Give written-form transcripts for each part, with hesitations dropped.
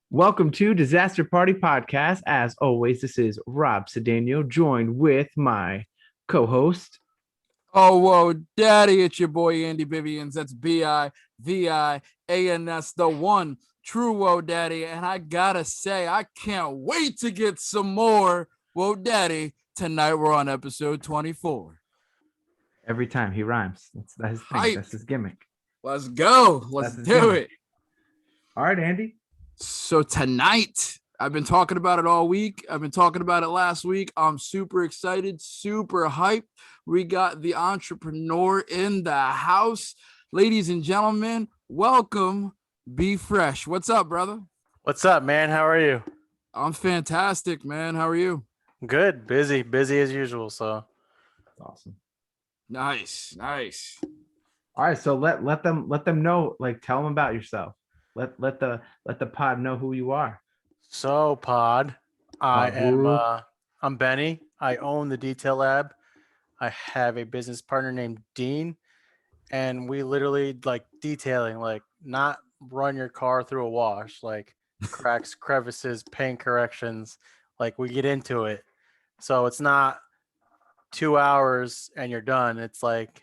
Welcome to Disaster Party Podcast. As always, this is Rob Cedeno, joined with my co-host. Oh, whoa, daddy, it's your boy Andy Vivians. That's Bivans, the one true Whoa Daddy. And I gotta say, I can't wait to get some more Whoa Daddy. Tonight we're on episode 24. Every time he rhymes. That's his thing. Hype. That's his gimmick. Let's go. Let's do it. All right, Andy. So tonight, I've been talking about it all week. I've been talking about it last week. I'm super excited, super hyped. We got the entrepreneur in the house. Ladies and gentlemen, welcome, BFRESH. What's up, brother? What's up, man? How are you? I'm fantastic, man. How are you? Good. Busy as usual. So That's awesome. Nice. All right, so let them know, like, tell them about yourself. Let the pod know who you are. So pod, I'm Benny. I own the Detail Lab. I have a business partner named Dean, and we literally like detailing, like not run your car through a wash, like cracks, crevices, paint corrections. Like we get into it. So it's not 2 hours and you're done. It's like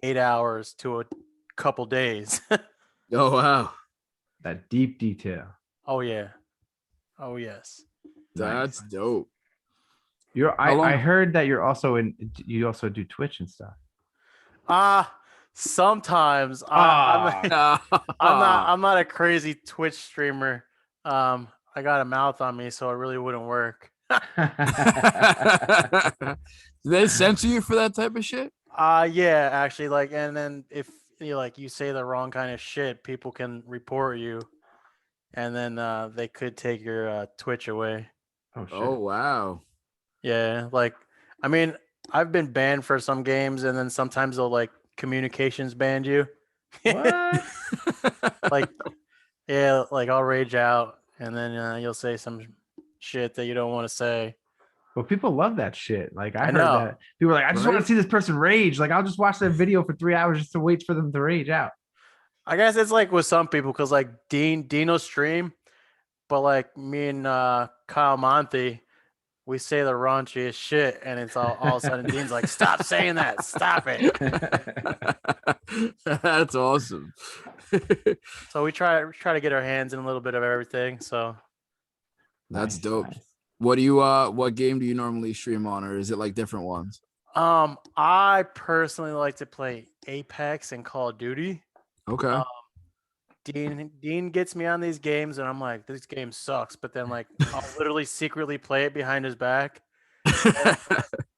8 hours to a couple days. Oh, wow. That deep detail. Oh yeah. Oh yes. That's dope. I heard that you also do Twitch and stuff. Sometimes I'm not a crazy Twitch streamer. I got a mouth on me, so it really wouldn't work. Do they censor you for that type of shit? Yeah, actually, like, and then if you say the wrong kind of shit, people can report you, and then they could take your Twitch away. Oh shit. Oh, wow. Yeah, like, I mean, I've been banned for some games, and then sometimes they'll like communications ban you. What? Like, yeah, like I'll rage out, and then you'll say some shit that you don't want to say. Well, people love that shit. Like I heard know. that people are like, I just want to see this person rage. Like I'll just watch that video for 3 hours just to wait for them to rage out. I guess it's like with some people, because like Dino stream, but like me and Kyle Monty, we say the raunchiest shit, and it's all of a sudden Dean's like, stop saying that, stop it. That's awesome. So we try to get our hands in a little bit of everything. So That's Nice, dope. nice. What game do you normally stream on, or is it like different ones? I personally like to play Apex and Call of Duty. Okay. Dean gets me on these games, and I'm like, this game sucks. But then like I'll literally secretly play it behind his back,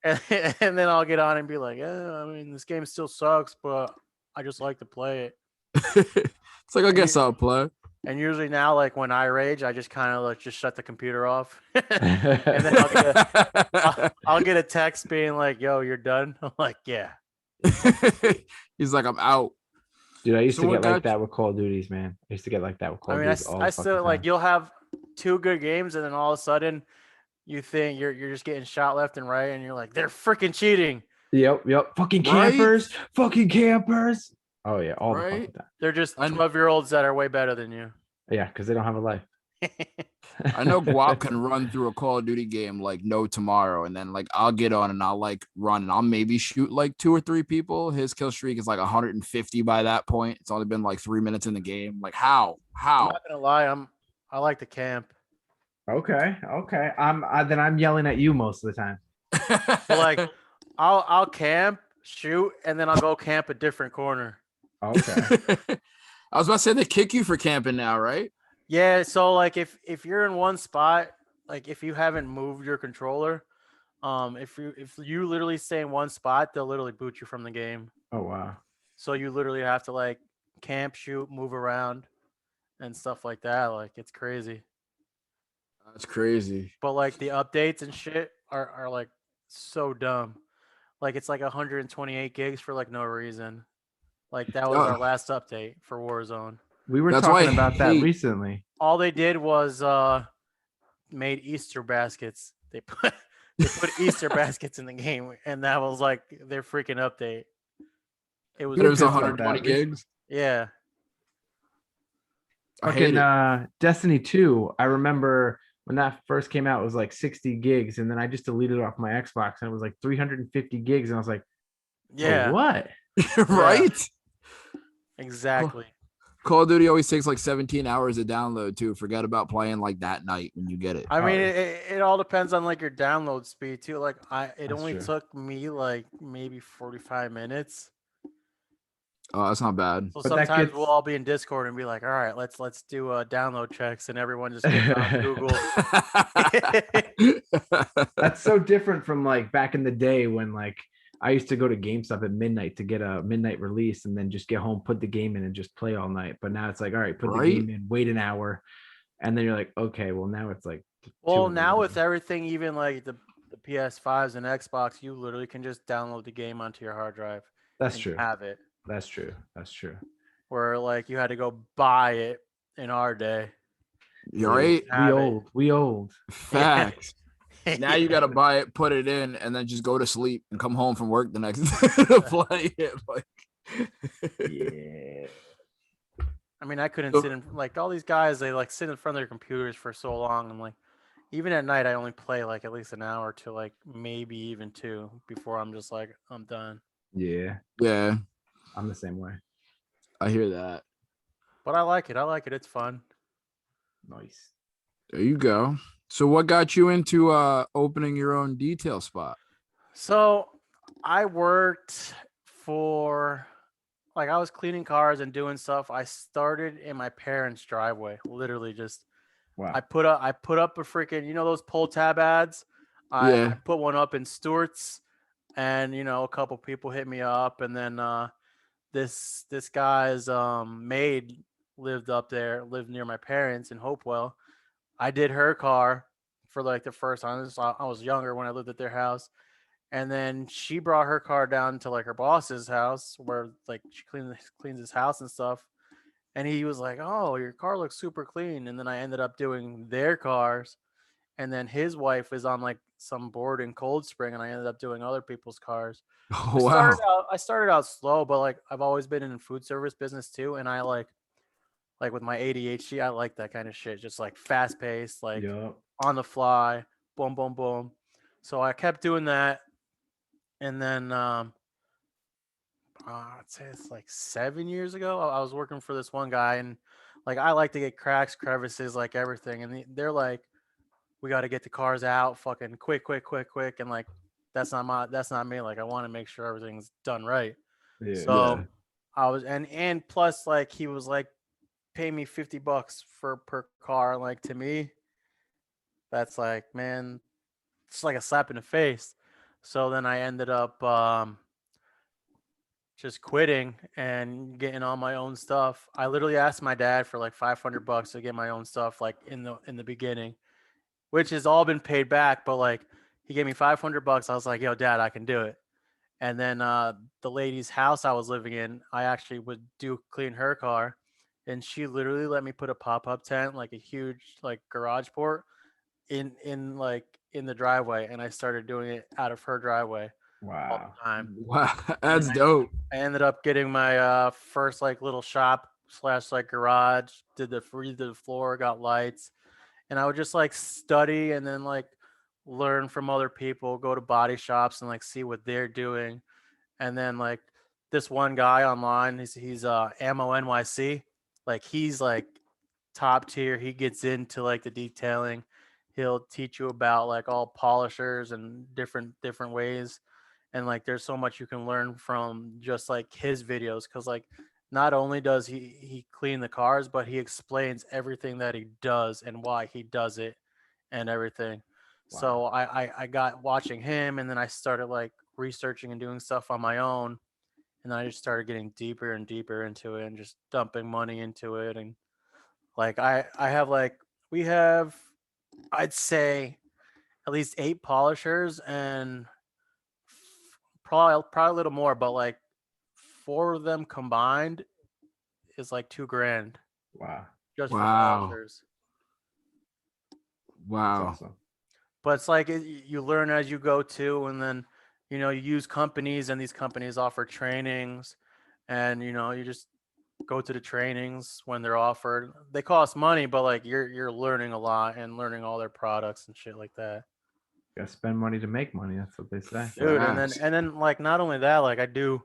and then I'll get on and be like, I mean, this game still sucks, but I just like to play it. It's like, I guess I'll play. And usually now, like when I rage, I just kind of like just shut the computer off, and then I'll get a text being like, "Yo, you're done." I'm like, "Yeah." He's like, I'm out. Dude, I used So to what get like got that with Call of Duties, man. I used to get like that with Call I of mean, Duties. I still like, you'll have 2 good games, and then all of a sudden, you think you're just getting shot left and right, and you're like, "They're freaking cheating." Yep. Fucking Right? campers. Oh yeah, all the fuck Right? with that. They're just I kn- 12-year-olds that are way better than you. Yeah, because they don't have a life. I know Guap can run through a Call of Duty game like no tomorrow, and then like I'll get on and I'll like run and I'll maybe shoot like 2 or 3 people. His kill streak is like 150 by that point. It's only been like 3 minutes in the game. Like how? I'm not gonna lie, I like to camp. Okay. Then I'm yelling at you most of the time. So like, I'll camp, shoot, and then I'll go camp a different corner. Okay. I was about to say they kick you for camping now, right? Yeah, so like if you're in one spot, like if you haven't moved your controller, if you literally stay in one spot, they'll literally boot you from the game. Oh wow. So you literally have to like camp, shoot, move around, and stuff like that. Like it's crazy. That's crazy. But like the updates and shit are like so dumb. Like it's like 128 gigs for like no reason. Like that was our last update for Warzone. We were That's why talking I about that hate- recently. All they did was made Easter baskets. They put Easter baskets in the game, and that was like their freaking update. It was But it was pissed off 120 that gigs. yeah. I hate Fucking it. Destiny 2. I remember when that first came out, it was like 60 gigs, and then I just deleted it off my Xbox, and it was like 350 gigs, and I was like, for Yeah, what? yeah, Right? Call, exactly. Call of Duty always takes like 17 hours to download too. Forget about playing like that night when you get it. I mean, Oh, it all depends on like your download speed too. Like it that's only true. took me like maybe 45 minutes. Oh, that's not bad. So But that sometimes we'll gets all be in Discord and be like, all right, let's do download checks, and everyone just gets on Google. that's so different from like back in the day when like I used to go to GameStop at midnight to get a midnight release and then just get home, put the game in, and just play all night. But now it's like, all right, put the Right? game in, wait an hour, and then you're like, okay, well now it's like two Well, in the now with morning. everything, even like the PS5s and Xbox, you literally can just download the game onto your hard drive That's and you true. have it. That's true. That's true. Where like you had to go buy it in our day. You're You Yeah, just right. we have it. old. We old. Yeah. Facts. Now you Yeah. gotta buy it, put it in, and then just go to sleep and come home from work the next day to play it. Like, Yeah. I mean, I couldn't sit so- in like all these guys. They like sit in front of their computers for so long. I'm like, even at night, I only play like at least an hour to like maybe even two before I'm just like I'm done. Yeah. yeah, I'm the same way. I hear that. But I like it. I like it. It's fun. Nice. There you go. So what got you into opening your own detail spot? So I worked for like I was cleaning cars and doing stuff. I started in my parents' driveway, literally just Wow. I put up a freaking those pull tab ads. I Yeah. put one up in Stewart's, and a couple people hit me up, and then this guy's maid lived near my parents in Hopewell. I did her car for like the first time. I was younger when I lived at their house. And then she brought her car down to like her boss's house where like she cleans his house and stuff. And he was like, "Oh, your car looks super clean." And then I ended up doing their cars. And then his wife is on like some board in Cold Spring, and I ended up doing other people's cars. So Oh wow. I started out slow, but like I've always been in food service business too, and I like with my ADHD, I like that kind of shit, just like fast paced, like Yup. on the fly, boom, boom, boom. So I kept doing that, and then I'd say it's like 7 years ago. I was working for this one guy, and like I like to get cracks, crevices, like everything, and they're like, "We got to get the cars out, fucking quick, quick, quick, quick," and like that's not me. Like I want to make sure everything's done right. Yeah. Yeah. So I was, and plus like he was like, "Pay me $50 for per car." Like to me, that's like, man, it's like a slap in the face. So then I ended up just quitting and getting all my own stuff. I literally asked my dad for like $500 to get my own stuff, like in the beginning, which has all been paid back. But like he gave me $500. I was like, "Yo, Dad, I can do it." And then the lady's house I was living in, I actually would do clean her car, and she literally let me put a pop up tent, like a huge like garage port, in the driveway, and I started doing it out of her driveway all Wow. the time. Wow. And then That's dope. I ended up getting my first like little shop slash like garage. Redid the floor, got lights, and I would just like study and then like learn from other people, go to body shops and like see what they're doing. And then like this one guy online, he's Ammo NYC, like he's like top tier. He gets into like the detailing. He'll teach you about like all polishers and different ways, and like there's so much you can learn from just like his videos, because like not only does he clean the cars, but he explains everything that he does and why he does it and everything. Wow. So I got watching him, and then I started like researching and doing stuff on my own, and then I just started getting deeper and deeper into it and just dumping money into it. And like I have like we have, I'd say, at least 8 polishers, and probably a little more, but like 4 of them combined is like 2 grand Wow. just for Wow. polishers. That's Wow. awesome. But it's like you learn as you go too, and then you use companies, and these companies offer trainings, and you just go to the trainings when they're offered. They cost money, but like you're learning a lot and learning all their products and shit like that. Gotta spend money to make money. That's what they say. Dude, Facts. and then like not only that, like I do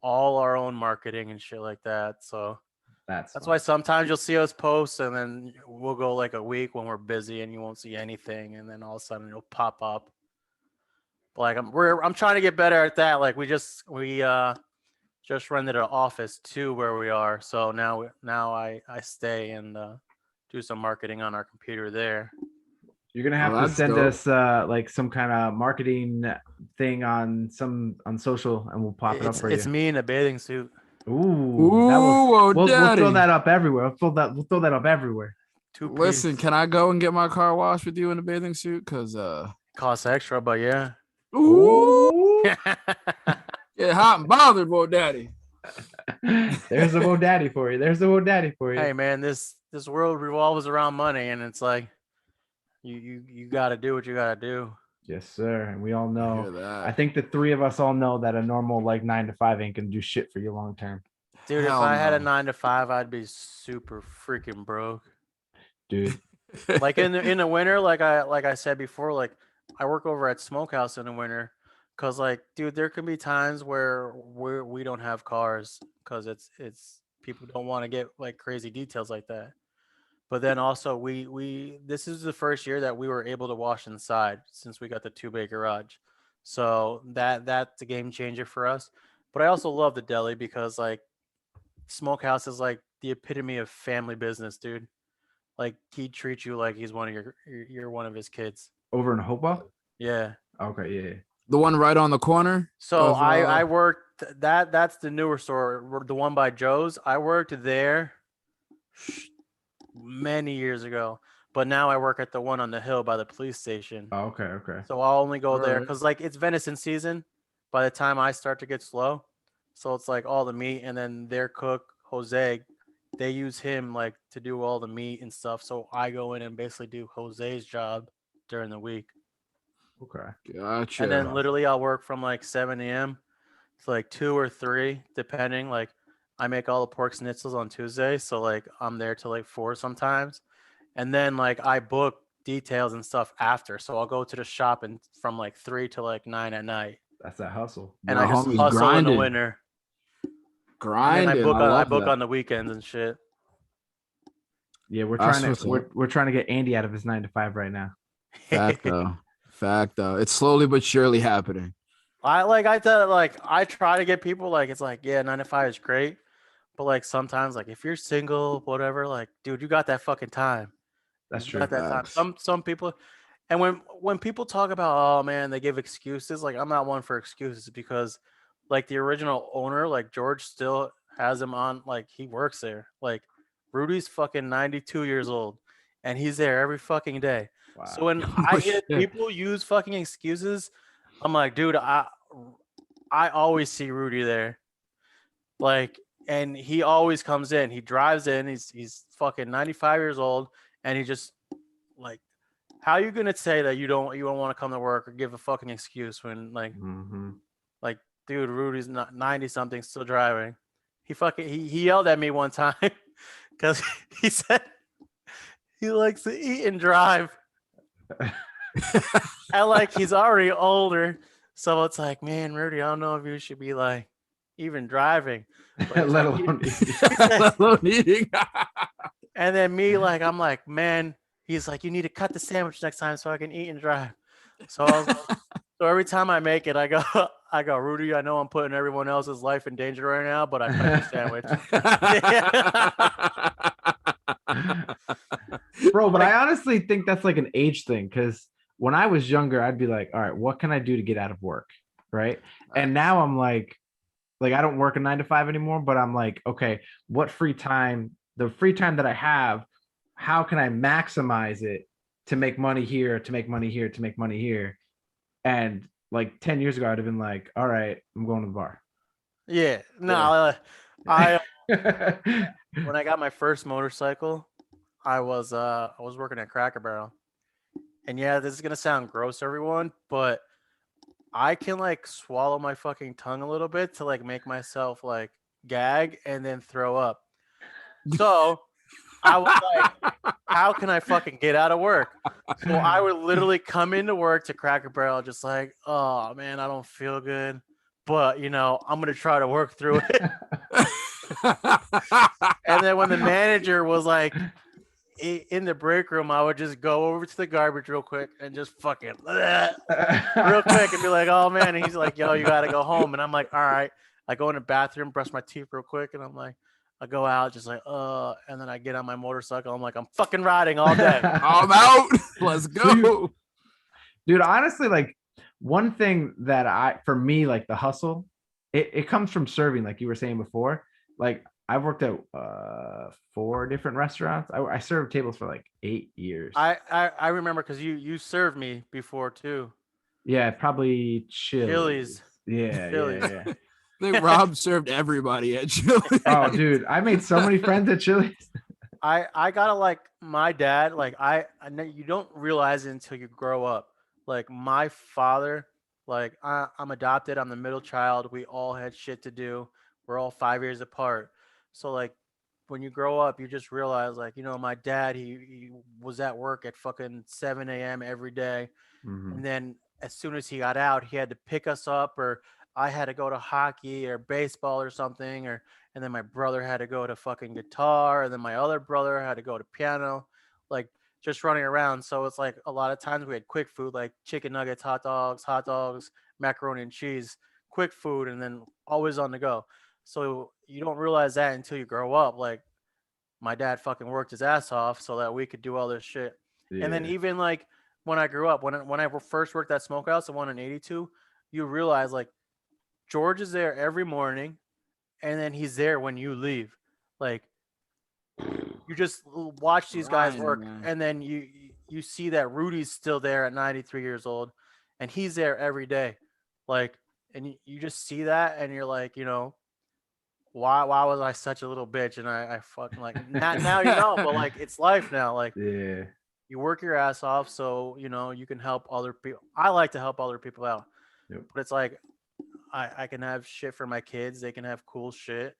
all our own marketing and shit like that. So That's that's fun. why sometimes you'll see us post and then we'll go like a week when we're busy and you won't see anything and then all of a sudden it'll pop up. But like I'm trying to get better at that. Like we just rented an office too where we are. So now I stay and do some marketing on our computer there. You're gonna Oh, have to that's send dope. us like some kind of marketing thing on social, and we'll pop it up for It's you. me in a bathing suit. Ooh, that will. Ooh, oh, We'll throw daddy. that up everywhere. We'll throw that up everywhere. Listen, can I go and get my car washed with you in a bathing suit? Cause Costs extra, but yeah. ooh, Ooh. get hot and bothered, boy, daddy. There's the Wo Daddy for you. There's the Wo Daddy for you. Hey man, this world revolves around money, and it's like you got to do what you got to do. Yes, sir. And we all Hear know. that. I think the three of us all know that a normal like 9 to 5 ain't gonna do shit for you long term, Dude, Hell if I had a no. 9 to 5, I'd be super freaking broke. dude. Like in the winter, like I said before, like I work over at Smokehouse in the winter, cause like, dude, there can be times where we don't have cars, cause it's people don't want to get like crazy details like that. But then also we this is the first year that we were able to wash inside since we got the 2 bay garage, so that's a game changer for us. But I also love the deli because like Smokehouse is like the epitome of family business, dude. Like he treats you like he's one of you're one of his kids. Over in Hopewell? Yeah. Okay, yeah. The one right on the corner. So of, I worked that's the newer store, the one by Joe's. I worked there many years ago, but now I work at the one on the hill by the police station. Oh, okay. So I'll only go there Alright. because like it's venison season by the time I start to get slow. So it's like all the meat, and then their cook, Jose, they use him like to do all the meat and stuff. So I go in and basically do Jose's job during the week. Okay. Gotcha. And then literally I'll work from like 7 a.m. to like 2 or 3, depending. Like I make all the pork schnitzels on Tuesday. So like I'm there till like 4 sometimes. And then like I book details and stuff after. So I'll go to the shop and from like 3 to like 9 at night. That's that hustle. And Your I just homie's hustle in the grinding. winter. And then Grinding. I I love book that. on the weekends and shit. Yeah, we're That's trying what's to up. we're trying to get Andy out of his 9 to 5 right now. Fact though. Fact though. It's slowly but surely happening. I try to get people like it's like, yeah, 9 to 5 is great. But like sometimes like if you're single, whatever, like dude, you got that fucking time. That's You true. got that time. Facts. Some people, and when people talk about, oh man, they give excuses, like I'm not one for excuses because like the original owner, like George still has him on, like he works there. Like Rudy's fucking 92 years old and he's there every fucking day. So Wow. when Oh, I hear shit. people use fucking excuses, I'm like, dude, I always see Rudy there. Like, and he always comes in. He drives in. He's fucking 95 years old, and he just like, how you gonna say that you don't want to come to work or give a fucking excuse when Mm-hmm. like dude, Rudy's not 90 something still driving. He yelled at me one time because he said he likes to eat and drive, and like he's already older, so it's like, man, Rudy, I don't know if you should be like even driving. But Let like, alone he said, Let alone eating. and then me, like, I'm like, man, he's like, you need to cut the sandwich next time so I can eat and drive. So I was like, so every time I make it, I go, Rudy, I know I'm putting everyone else's life in danger right now, but I cut the sandwich. Bro, but Like- I honestly think that's like an age thing because when I was younger, I'd be like, all right, what can I do to get out of work? Right. And now I'm like I don't work a 9 to 5 anymore, but I'm like, okay, what the free time that I have, how can I maximize it to make money here, to make money here, to make money here? And like 10 years ago, I'd have been like, all right, I'm going to the bar. yeah, no, I when I got my first motorcycle, I was working at Cracker Barrel, and yeah, this is gonna sound gross, everyone, but I can like swallow my fucking tongue a little bit to like make myself like gag, and then throw up. So I was like, how can I fucking get out of work? So I would literally come into work to Cracker Barrel, just like, oh man, I don't feel good, but I'm gonna try to work through it. And then when the manager was like in the break room, I would just go over to the garbage real quick and just fucking real quick and be like, oh man. And he's like, yo, you gotta go home. And I'm like, all right. I go in the bathroom, brush my teeth real quick, and I'm like, I go out just like, and then I get on my motorcycle. I'm like, I'm fucking riding all day. I'm out. Let's go. Dude, honestly, like one thing that for me, like the hustle, it comes from serving, like you were saying before. Like I've worked at 4 different restaurants. I served tables for like 8 years. I remember because you served me before too. Yeah, probably Chili's. Yeah. I think Rob served everybody at Chili's. Oh, dude, I made so many friends at Chili's. I gotta like my dad. Like I know you don't realize it until you grow up. Like my father, like I'm adopted. I'm the middle child. We all had shit to do. We're all 5 years apart. So like when you grow up, you just realize like, my dad, he was at work at fucking 7 a.m. every day. Mhm. And then as soon as he got out, he had to pick us up, or I had to go to hockey or baseball or something, and then my brother had to go to fucking guitar, and then my other brother had to go to piano, like just running around. So it's like a lot of times we had quick food like chicken nuggets, hot dogs, macaroni and cheese, quick food, and then always on the go. So you don't realize that until you grow up. Like my dad fucking worked his ass off so that we could do all this shit. Yeah. And then even like when I grew up, when I first worked at Smokehouse, the one in 82, you realize like George is there every morning, and then he's there when you leave. Like you just watch these guys work, man. and then you see that Rudy's still there at 93 years old, and he's there every day. Like, and you just see that, and you're like, why was I such a little bitch? And I fucking like now, but like it's life now. Like Yeah. you work your ass off, so you can help other people. I like to help other people out, Yep. but it's like I can have shit for my kids. They can have cool shit,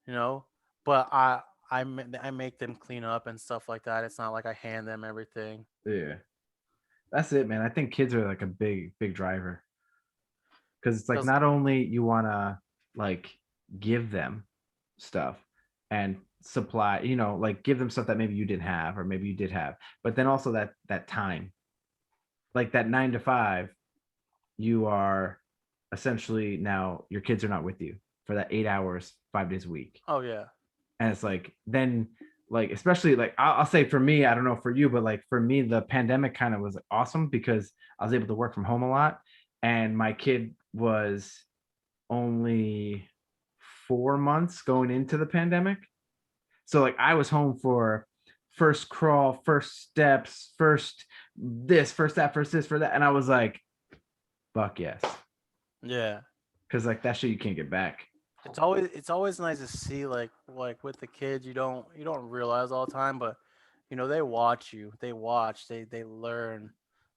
but I make them clean up and stuff like that. It's not like I hand them everything. Yeah. That's it, man. I think kids are like a big driver. Because it's like not only you want to like give them stuff and supply, like give them stuff that maybe you didn't have or maybe you did have, but then also that time, like that 9 to 5, you are essentially now your kids are not with you for that 8 hours, 5 days a week. Oh yeah. And it's like, then like, especially like, I'll say for me, I don't know for you, but like for me, the pandemic kind of was awesome because I was able to work from home a lot. And my kid was only 4 months going into the pandemic. So like I was home for first crawl, first steps, first this, first that, first this, for that. And I was like, fuck yes. Yeah. Cause like that shit you can't get back. It's always nice to see like with the kids, you don't realize all the time, but they watch you. They watch, they learn,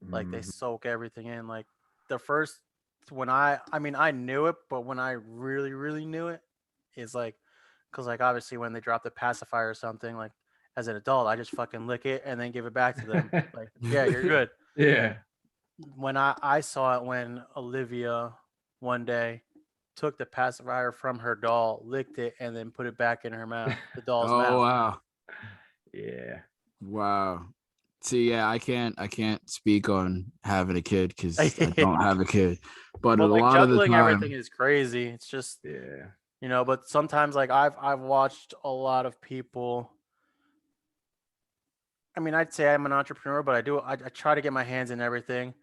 like they soak everything in. Like the first when I knew it, but when I really, really knew it is like, cause like obviously when they drop the pacifier or something, like as an adult, I just fucking lick it and then give it back to them. Like, yeah, you're good. Yeah. When I saw it when Olivia one day took the pacifier from her doll, licked it, and then put it back in her mouth, the doll's mouth. Oh wow. Yeah. Wow. See, yeah, I can't speak on having a kid because I don't have a kid. But well, a like lot of the juggling time, everything is crazy. It's just yeah. But sometimes like I've watched a lot of people. I mean, I'd say I'm an entrepreneur, but I try to get my hands in everything.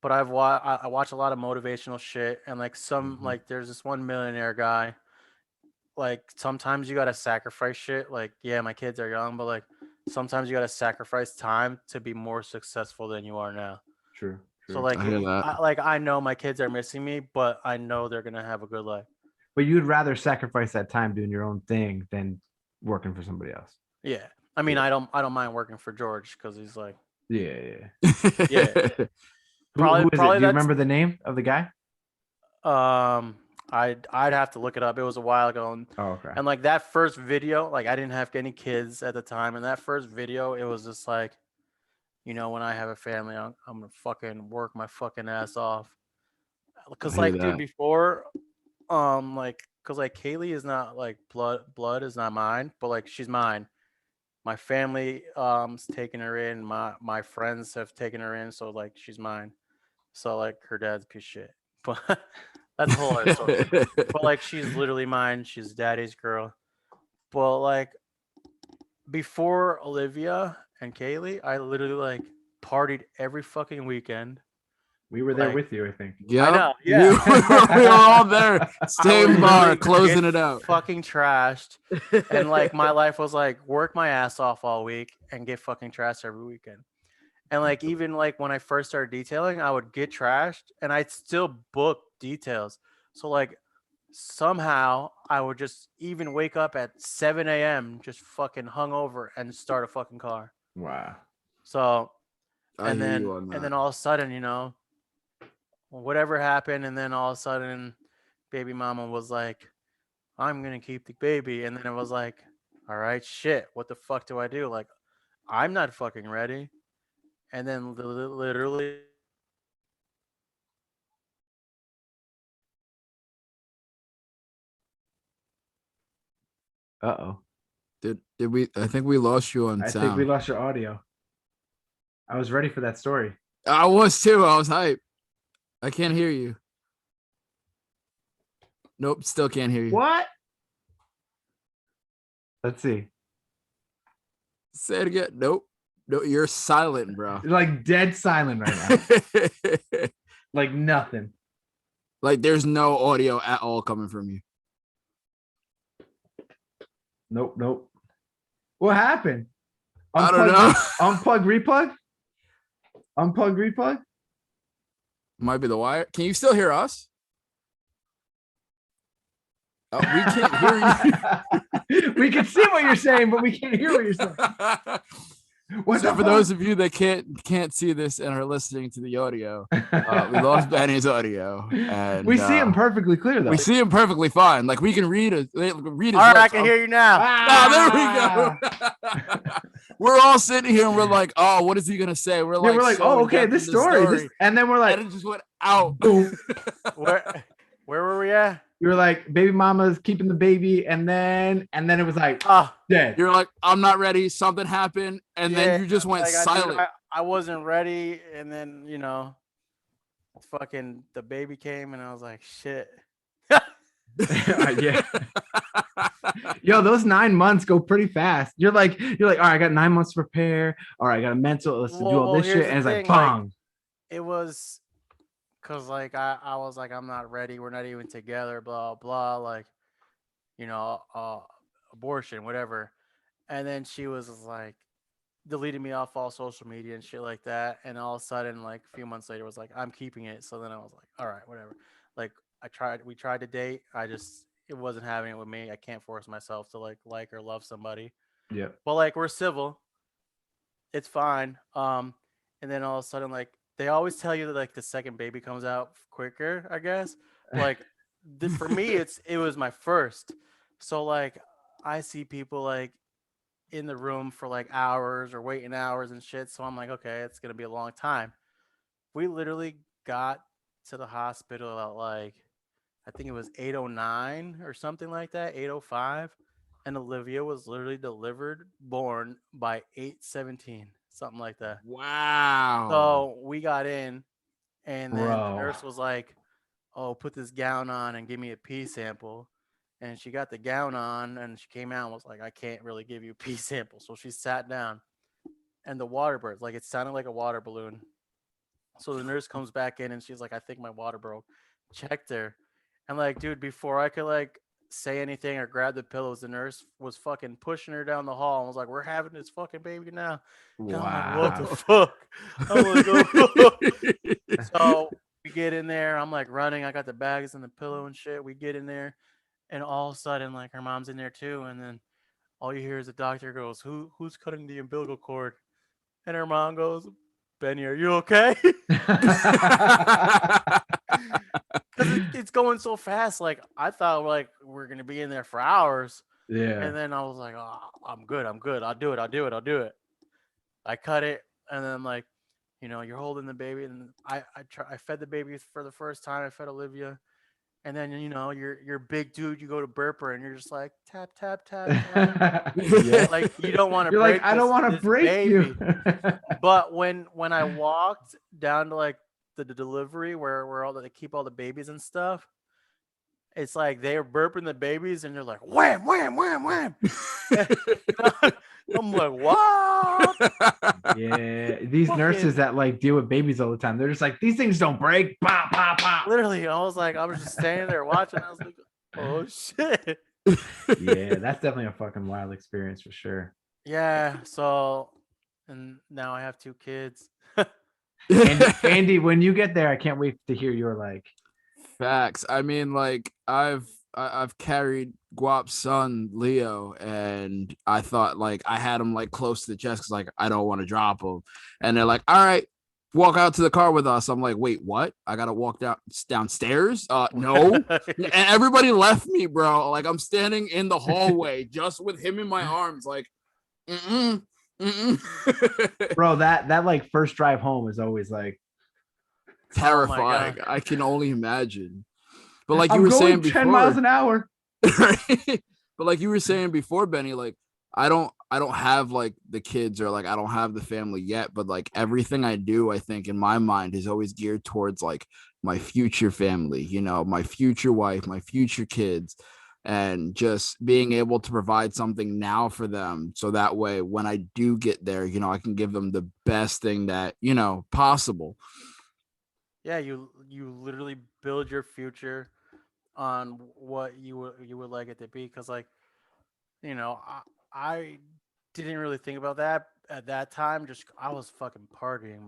But I watch a lot of motivational shit, and like like there's this one millionaire guy. Like sometimes you gotta sacrifice shit. Like yeah, my kids are young, but like sometimes you gotta sacrifice time to be more successful than you are now. True. So like I hear that. I know my kids are missing me, but I know they're gonna have a good life. But you'd rather sacrifice that time doing your own thing than working for somebody else. Yeah. I mean, I don't mind working for George because he's like, Yeah. yeah. Who is it? Do you that's- remember the name of the guy? I I'd have to look it up. It was a while ago, Oh, okay. and like that first video, like I didn't have any kids at the time, and that first video, it was just like, when I have a family, I'm gonna fucking work my fucking ass off. I Cause hear like, dude, that. before, cause like Kaylee is not like blood is not mine, but like she's mine. My family is taking her in. My friends have taken her in, so like she's mine. So like her dad's a piece of shit. But that's a whole other story. But like she's literally mine. She's daddy's girl. But like before Olivia and Kaylee, I literally like partied every fucking weekend. We were there Like with you, I think. I Yep. know, We yeah. were all there. I would Same bar, literally closing get it out. fucking trashed. And like my life was like work my ass off all week and get fucking trashed every weekend. And like even like when I first started detailing, I would get trashed and I'd still book details. So like somehow I would just even wake up at 7 a.m. just fucking hungover and start a fucking car. Wow. So I and hear then you on that. and then all of a sudden, whatever happened, and then all of a sudden baby mama was like, I'm gonna keep the baby. And then it was like, all right, shit, what the fuck do I do? Like, I'm not fucking ready. And then literally Uh-oh. Did we? I think we lost you on I sound. think we lost your audio. I was ready for that story. I was too. I was hyped. I can't hear you. Nope, still can't hear you. What? Let's see. Say it again. Nope. No, you're silent, bro. You're like dead silent right now. Like nothing. Like there's no audio at all coming from you. Nope. What happened? I don't know. Unplug, replug? Unplug, replug? Might be the wire. Can you still hear us? Oh, we can't hear you. We can see what you're saying, but we can't hear what you're saying. So for those of you that can't see this and are listening to the audio, we lost Benny's audio, and we see him perfectly clear though. We see him perfectly fine. Like we can read his all right, I can hear you now. Ah, there we go. We're all sitting here and we're like, oh, what is he gonna say? We're like, oh, okay, this story. And then we're like, and it just went out. Boom. Where were we at? You were like, baby mama's keeping the baby, and then it was like, dead. You're like, I'm not ready. Something happened, and then you just went silent. I wasn't ready, and then fucking the baby came, and I was like, shit. Yeah. Yo, those 9 months go pretty fast. You're like, all right, I got 9 months to prepare. All right, I got a mental, let's do all this shit, and it's like, bang. It was. Cause like I was like, I'm not ready. We're not even together. Blah blah. Like, abortion, whatever. And then she was like, deleted me off all social media and shit like that. And all of a sudden, like a few months later, was like, I'm keeping it. So then I was like, all right, whatever. Like we tried to date. It wasn't happening with me. I can't force myself to like or love somebody. Yeah. But like we're civil. It's fine. And then all of a sudden, like. They always tell you that like the second baby comes out quicker, I guess. Like for me, it was my first. So like I see people like in the room for like hours or waiting hours and shit. So I'm like, okay, it's gonna be a long time. We literally got to the hospital at like I think it was 8:09 or something like that, 8:05, and Olivia was literally born by 8:17. Something like that. Wow. So we got in, and then the nurse was like, "Oh, put this gown on and give me a pee sample." And she got the gown on, and she came out and was like, "I can't really give you a pee sample." So she sat down, and the water burst. Like it sounded like a water balloon. So the nurse comes back in, and she's like, "I think my water broke." Checked her, and like, dude, before I could like say anything or grab the pillows, the nurse was fucking pushing her down the hall and was like, "We're having this fucking baby now." Wow. I'm like, what the fuck? I'm like, oh. So we get in there. I'm like running. I got the bags and the pillow and shit. We get in there, and all of a sudden, like her mom's in there too. And then all you hear is the doctor goes, "Who's cutting the umbilical cord?" And her mom goes, "Benny, are you okay?" Because It's going so fast. Like I thought, like we're gonna be in there for hours, Yeah. and then I was like, oh, I'm good. I'll do it. I cut it, and then like, you're holding the baby, and I fed the baby for the first time. I fed Olivia, and then you're big dude. You go to burp her, and you're just like tap tap tap tap. Yeah. Like you don't want to You're like, break. I don't want to this break baby. you. But when I walked down to like the delivery where they keep all the babies and stuff, it's like they're burping the babies, and they're like wham wham wham wham. I'm like, what? Yeah, these nurses that like deal with babies all the time, they're just like, these things don't break. Pop, pop, pop. Literally, I was just standing there watching. I was like, oh shit. Yeah, that's definitely a fucking wild experience for sure. Yeah. So, and now I have 2 kids. Andy, when you get there, I can't wait to hear your like. Facts. I mean, like I've carried Guap's son Leo, and I thought like I had him like close to the chest because like I don't want to drop him, and they're like, all right, walk out to the car with us. I'm like, wait, what? I gotta walk downstairs? No. And everybody left me, bro. Like I'm standing in the hallway just with him in my arms, like, Bro, that like first drive home is always like terrifying. I can only imagine. But like you I'm were going saying 10 before, miles an hour. but like you were saying before, Benny, like I don't have like the kids or like I don't have the family yet, but like everything I do, I think in my mind is always geared towards like my future family, my future wife, my future kids, and just being able to provide something now for them. So that way, when I do get there, I can give them the best thing that, possible. Yeah, you literally build your future on what you would like it to be, because like I didn't really think about that at that time. Just I was fucking partying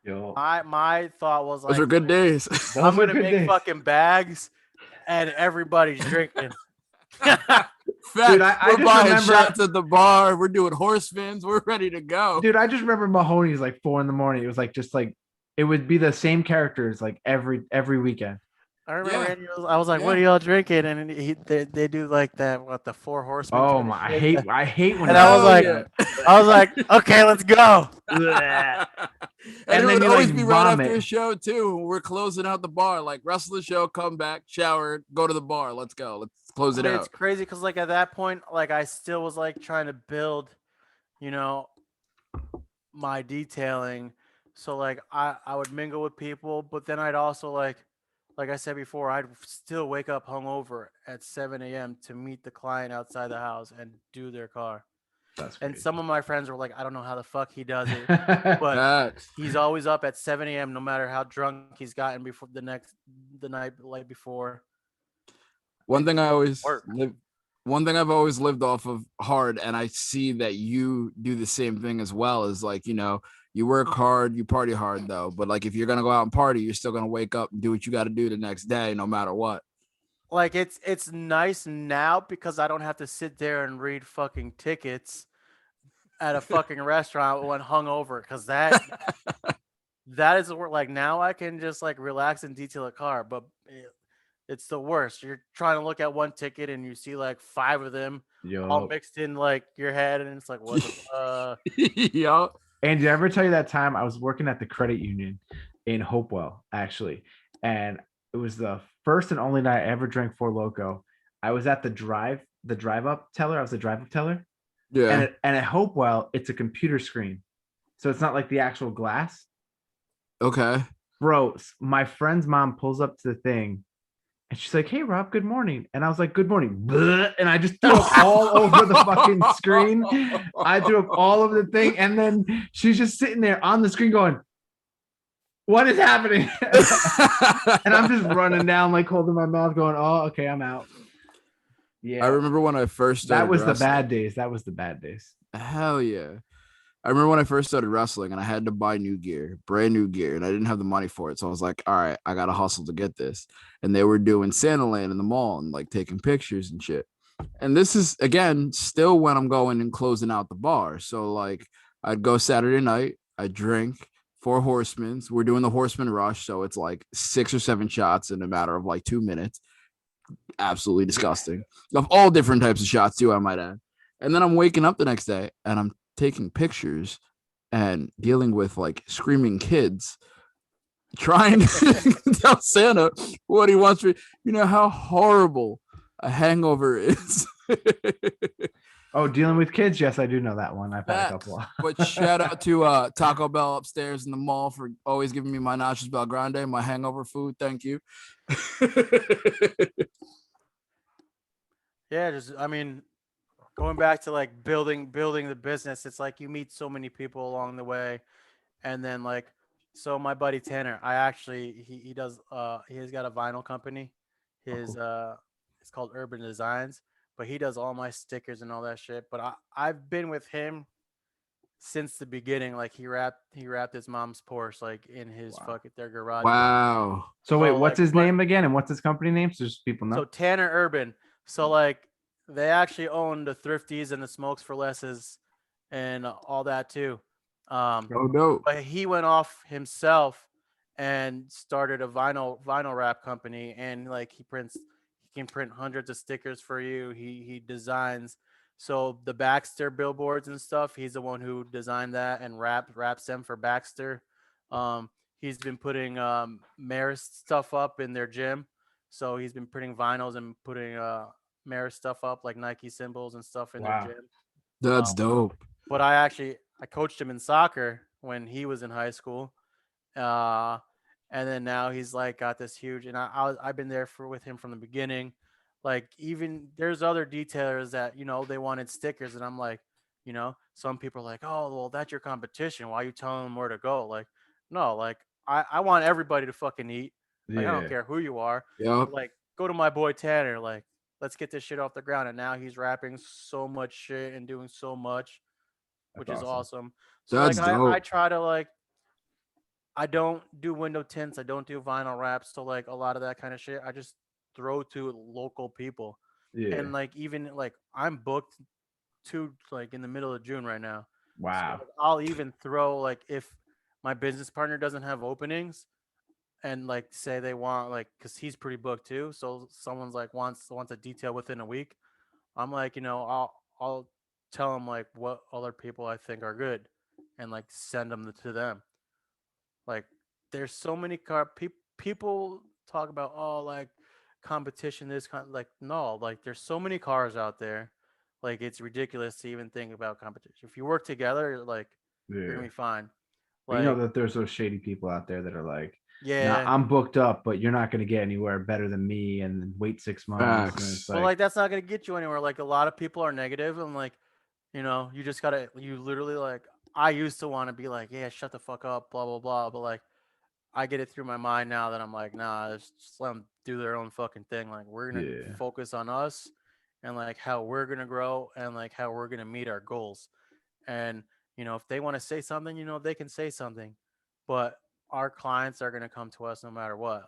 Yo, my thought was Those like, are good days. I'm gonna make fucking bags and everybody's drinking. Dude, I we're just buying remember shots at the bar. We're doing horse fins. We're ready to go. Dude, I just remember Mahoney's like 4 a.m. It was like just like it would be the same characters like every weekend. I remember I was like, "What are y'all drinking?" And they do like that, what, the 4 horsemen. Oh my, I hate when And I was like, okay, let's go. And And it then would you always like be right vomit. after a show too. We're closing out the bar, like wrestle the show, come back, shower, go to the bar. Let's go. Let's close it out. It's crazy because like at that point, like I still was like trying to build, my detailing. So like I would mingle with people, but then I'd also like I said before, I'd still wake up hungover at 7 a.m. to meet the client outside the house and do their car. That's And crazy. some of my friends were like, I don't know how the fuck he does it, but Facts. he's always up at 7 a.m. no matter how drunk he's gotten before the night like before. One thing I've always lived off of hard, and I see that you do the same thing as well, is like, you work hard, you party hard though. But like if you're gonna go out and party, you're still gonna wake up and do what you gotta do the next day, no matter what. Like it's nice now because I don't have to sit there and read fucking tickets at a fucking restaurant when hungover, because that is where like now I can just like relax and detail a car. But it's the worst. You're trying to look at one ticket and you see like 5 of them all mixed in like your head, and it's like, what the Yeah. And did I ever tell you that time I was working at the credit union in Hopewell, actually, and it was the first and only night I ever drank Four Loko. I was at the drive up teller. I was the drive up teller. Yeah. And at Hopewell, it's a computer screen, so it's not like the actual glass. Okay. Bro, my friend's mom pulls up to the thing, and she's like, "Hey, Rob, good morning." And I was like, "Good morning." And I just threw up all over the fucking screen. I threw up all over the thing. And then she's just sitting there on the screen going, "What is happening?" And I'm just running down, like holding my mouth going, "Oh, okay, I'm out." Yeah. I remember when I first started That was wrestling. the bad days. That was the bad days. Hell yeah. I remember when I first started wrestling and I had to buy new gear, brand new gear, and I didn't have the money for it. So I was like, all right, I got to hustle to get this. And they were doing Santa Land in the mall and like taking pictures and shit. And this is, again, still when I'm going and closing out the bar. So like I'd go Saturday night, I'd drink, 4 horsemen's. We're doing the horseman rush, so it's like 6 or 7 shots in a matter of like 2 minutes. Absolutely disgusting. Of all different types of shots too, I might add. And then I'm waking up the next day and I'm taking pictures and dealing with like screaming kids trying to tell Santa what he wants for you know how horrible a hangover is. Oh, dealing with kids. Yes, I do know that one. I've had a couple. But shout out to Taco Bell upstairs in the mall for always giving me my nachos Bel Grande, my hangover food. Thank you. Yeah, just I mean, going back to like building the business, it's like you meet so many people along the way, and then like so my buddy Tanner, I actually he does he has got a vinyl company. Oh, His cool. it's called Urban Designs, but he does all my stickers and all that shit. But I've been with him since the beginning. Like he wrapped his mom's Porsche like in his Wow. fucking their garage. Wow. So wait, So what's like his but name again, and what's his company name? So just people so know. Tanner Urban. So like they actually own the Thrifties and the Smokes for Lesses and all that too. Um, Oh no. but he went off himself and started a vinyl wrap company, and like he can print hundreds of stickers for you. He designs so the Baxter billboards and stuff. He's the one who designed that and wraps them for Baxter. Um, he's been putting Marist stuff up in their gym, so he's been printing vinyls and putting Marist stuff up like Nike symbols and stuff in their Wow. gym. That's Um, dope. but I coached him in soccer when he was in high school, uh, and then now he's like got this huge. And I've been there for with him from the beginning. Like even there's other detailers that they wanted stickers, and I'm like, some people are like, oh well, that's your competition. Why are you telling them where to go? Like, no, like I want everybody to fucking eat. Like I don't Yeah, care who you are. Yep. But, like go to my boy Tanner. Like let's get this shit off the ground. And now he's rapping so much shit and doing so much, that's which is awesome. awesome. So like That's I dope. try to like I don't do window tints, I don't do vinyl wraps, so like a lot of that kind of shit I just throw to local people. Yeah. And like even like I'm booked to like in the middle of June right now. So Wow. like, I'll even throw like if my business partner doesn't have openings and like say they want like cuz he's pretty booked too, so someone's like wants a detail within a week. I'm like, I'll tell them like what other people I think are good and like send them to them. Like there's so many people talk about like competition this kind like no, like there's so many cars out there. Like it's ridiculous to even think about competition. If you work together, like you're Yeah. going to be fine. But you know Like that there's those shady people out there that are like, nah, yeah, I'm booked up, but you're not going to get anywhere better than me, and then wait 6 months. And it's Facts. but like, like that's not going to get you anywhere. Like a lot of people are negative and like you just got to you literally like I used to want to be like, yeah, shut the fuck up, blah blah blah, but like I get it through my mind now that I'm like, nah, just let them do their own fucking thing. Like we're gonna yeah, focus on us and like how we're gonna grow and like how we're gonna meet our goals. And if they want to say something, they can say something, but our clients are gonna come to us no matter what.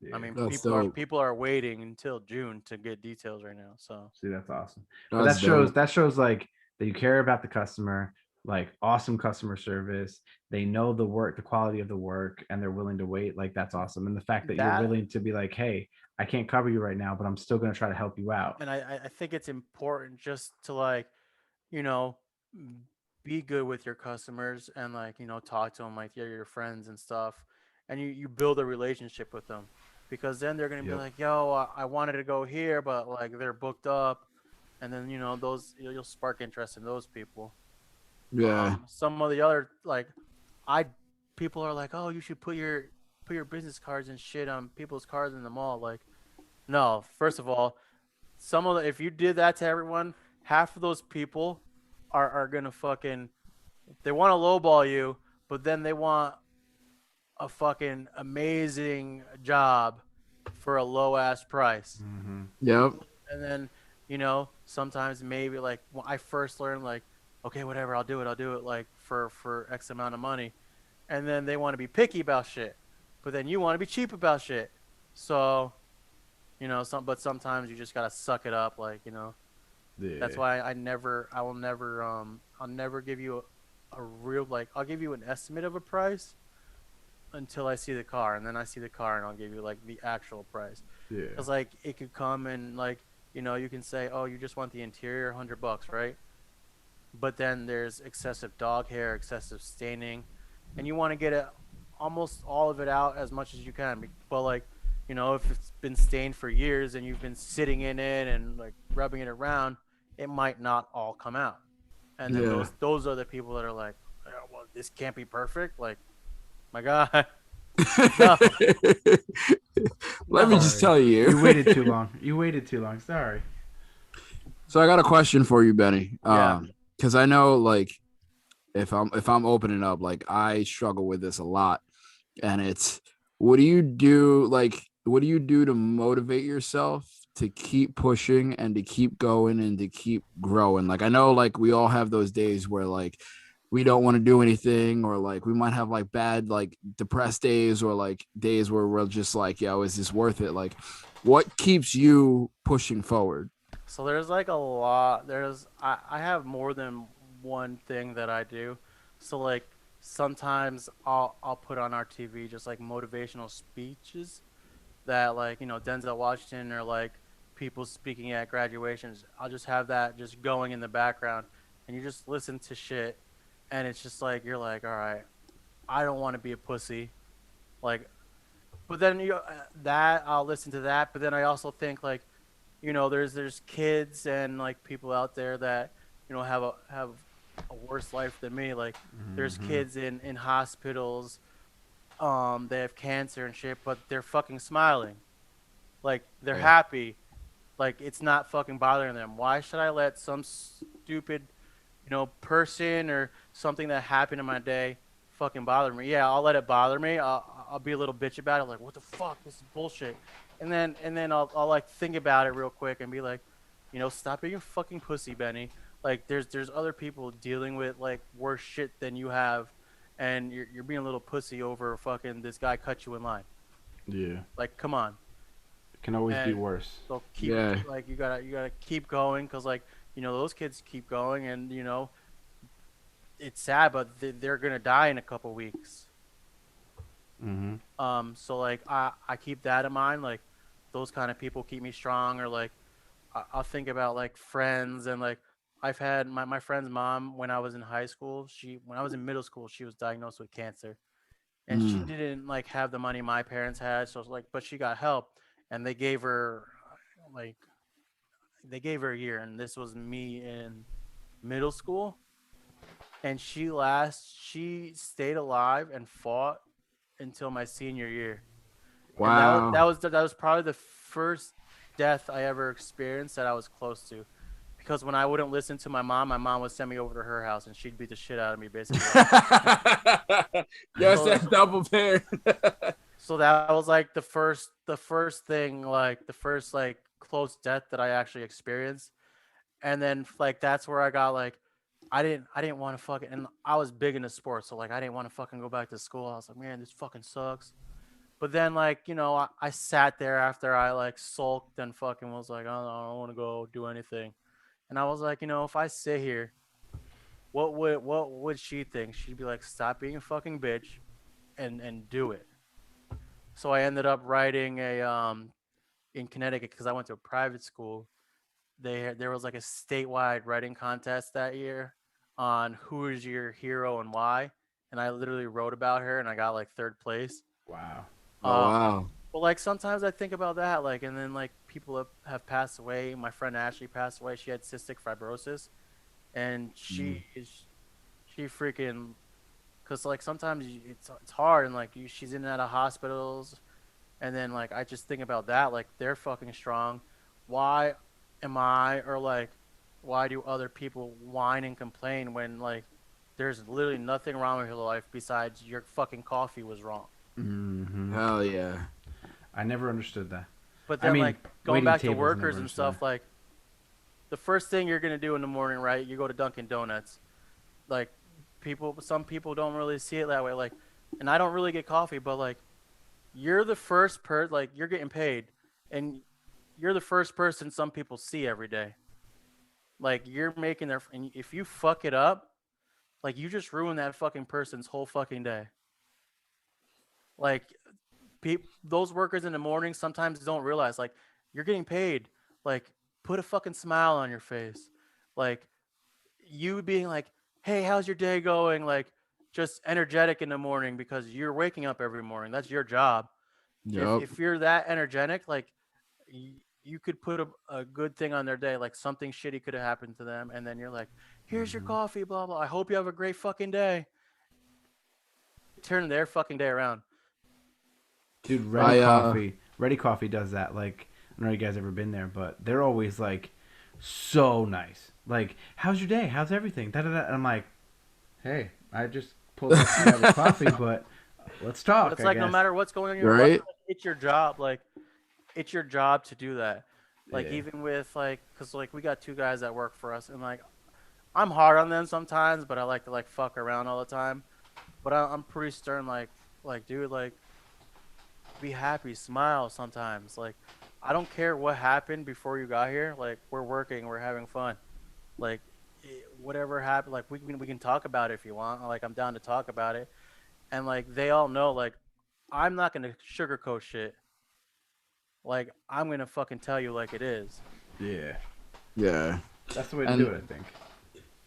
I yeah. mean, That's people are dope. people are waiting until June to get details right now. So See, that's awesome. But That's dope. that shows like that you care about the customer, like awesome customer service. They know the work, the quality of the work, and they're willing to wait. Like that's awesome. And the fact that you're that willing to be like, hey, I can't cover you right now, but I'm still going to try to help you out. and I think it's important just to like you know, be good with your customers and like, talk to them like they're your friends and stuff. And you build a relationship with them because then they're going to be Yep. like, yo, I wanted to go here, but like they're booked up. And then, those, you'll spark interest in those people. Yeah. Some of the other, like, I, people are like, oh, you should put your business cards and shit on people's cars in the mall. Like, no, first of all, if you did that to everyone, half of those people are gonna fucking they want to lowball you, but then they want a fucking amazing job for a low ass price. Mm-hmm. Yep. And then sometimes maybe like when I first learned like okay whatever I'll do it like for X amount of money, and then they want to be picky about shit, but then you want to be cheap about shit. So but sometimes you just gotta suck it up, like. That's Yeah. why I will never give you a real like I'll give you an estimate of a price until I see the car, and then I see the car and I'll give you like the actual price. Yeah. Because like it could come and like you can say, oh, you just want the interior, $100, right? But then there's excessive dog hair, excessive staining, and you want to get it almost all of it out as much as you can. But like, if it's been stained for years and you've been sitting in it and like rubbing it around, it might not all come out. And then Yeah. those are the people that are like, "Oh, well, this can't be perfect. Like, my God, no, Let me no. just Sorry. tell you. You waited too long. You waited too long. Sorry. So I got a question for you, Benny. Yeah. Because I know like if I'm opening up, like I struggle with this a lot. And it's what do you do to motivate yourself to keep pushing and to keep going and to keep growing? Like I know like we all have those days where like we don't want to do anything, or like we might have like bad like depressed days, or like days where we're just like, yo, is this worth it? Like what keeps you pushing forward? So there's like a lot. I have more than one thing that I do. So like sometimes I'll put on our TV just like motivational speeches that like Denzel Washington, or like people speaking at graduations. I'll just have that just going in the background, and you just listen to shit, and it's just like you're like, all right, I don't want to be a pussy, like. But then that I'll listen to that, but then I also think like, there's kids and like people out there that have a worse life than me. Like there's Hmm. kids in hospitals, they have cancer and shit, but they're fucking smiling, like they're Yeah. happy, like it's not fucking bothering them. Why should I let some stupid person or something that happened in my day fucking bother me? Yeah, I'll let it bother me. I'll be a little bitch about it, like what the fuck, this is bullshit. And then I'll like think about it real quick and be like, stop being a fucking pussy, Benny. Like there's other people dealing with like worse shit than you have, and you're being a little pussy over fucking this guy cut you in line. Yeah. Like come on. It can always be And worse. so keep Yeah. like you gotta keep going, because like those kids keep going, and it's sad, but they're gonna die in a couple weeks. Hmm. So like I keep that in mind. Like those kind of people keep me strong. Or like I'll think about like friends, and like I've had my friend's mom when I was in high school. When I was in middle school, she was diagnosed with cancer, and she Mm. didn't like have the money my parents had. So it's like, but she got help, and like they gave her a year, and this was me in middle school, and she stayed alive and fought until my senior year. And that was that Wow. was that was probably the first death I ever experienced that I was close to. Because when I wouldn't listen to my mom would send me over to her house and she'd beat the shit out of me basically. Yes, So that double pair. so that was like the first thing, like the first like close death that I actually experienced. And then like that's where I got like I didn't want to fucking, and I was big into sports, so like I didn't want to fucking go back to school. I was like, man, this fucking sucks. But then like I sat there after I like sulked and fucking was like, oh, no, I don't want to go do anything. And I was like, if I sit here, what would she think? She'd be like, stop being a fucking bitch and do it. So I ended up writing a in Connecticut, because I went to a private school. There was like a statewide writing contest that year on who is your hero and why, and I literally wrote about her and I got like third place. Wow. Oh Uh, wow. but like sometimes I think about that, like, and then like people have passed away. My friend Ashley passed away. She had cystic fibrosis, and Mm. she freaking, because like sometimes it's hard, and like she's in and out of hospitals. And then like I just think about that, like they're fucking strong. Why am I, or like why do other people whine and complain when like there's literally nothing wrong with your life besides your fucking coffee was wrong. Hmm. Hell yeah. I never understood that. But I then mean, like going waiting back to tables, never workers and understood that. stuff, like the first thing you're gonna do in the morning, right? You go to Dunkin' Donuts. Like some people don't really see it that way. Like, and I don't really get coffee, but like you're the like you're getting paid, and you're the first person some people see every day. Like you're making their, and if you fuck it up, like you just ruined that fucking person's whole fucking day. Like those workers in the morning sometimes don't realize like you're getting paid. Like put a fucking smile on your face. Like you being like, "Hey, how's your day going?" Like just energetic in the morning because you're waking up every morning. That's your job. Yep. If you're that energetic, like you could put a good thing on their day, like something shitty could have happened to them, and then you're like, "Here's your Mhm. coffee, blah blah. I hope you have a great fucking day." Turn their fucking day around. Dude, I Ready Coffee does that. Like, I don't know if you guys ever been there, but they're always like so nice. Like, how's your day? How's everything? Da, da, da. And I'm like, hey, I just pulled up to grab a coffee, but let's But talk, it's I like no guess. matter what's going on in your life, right. like, it's your job. Like it's your job to do that. Like Yeah. even with like, cause like we got two guys that work for us, and like I'm hard on them sometimes, but I like to like fuck around all the time. But I'm pretty stern. Like dude, like be happy, smile sometimes. Like I don't care what happened before you got here. Like we're working, we're having fun. Like whatever happened, like we can talk about it if you want. Like I'm down to talk about it. And like they all know, like I'm not gonna sugarcoat shit. Like I'm gonna fucking tell you like it is. Yeah. Yeah. That's the way to do And it, I think.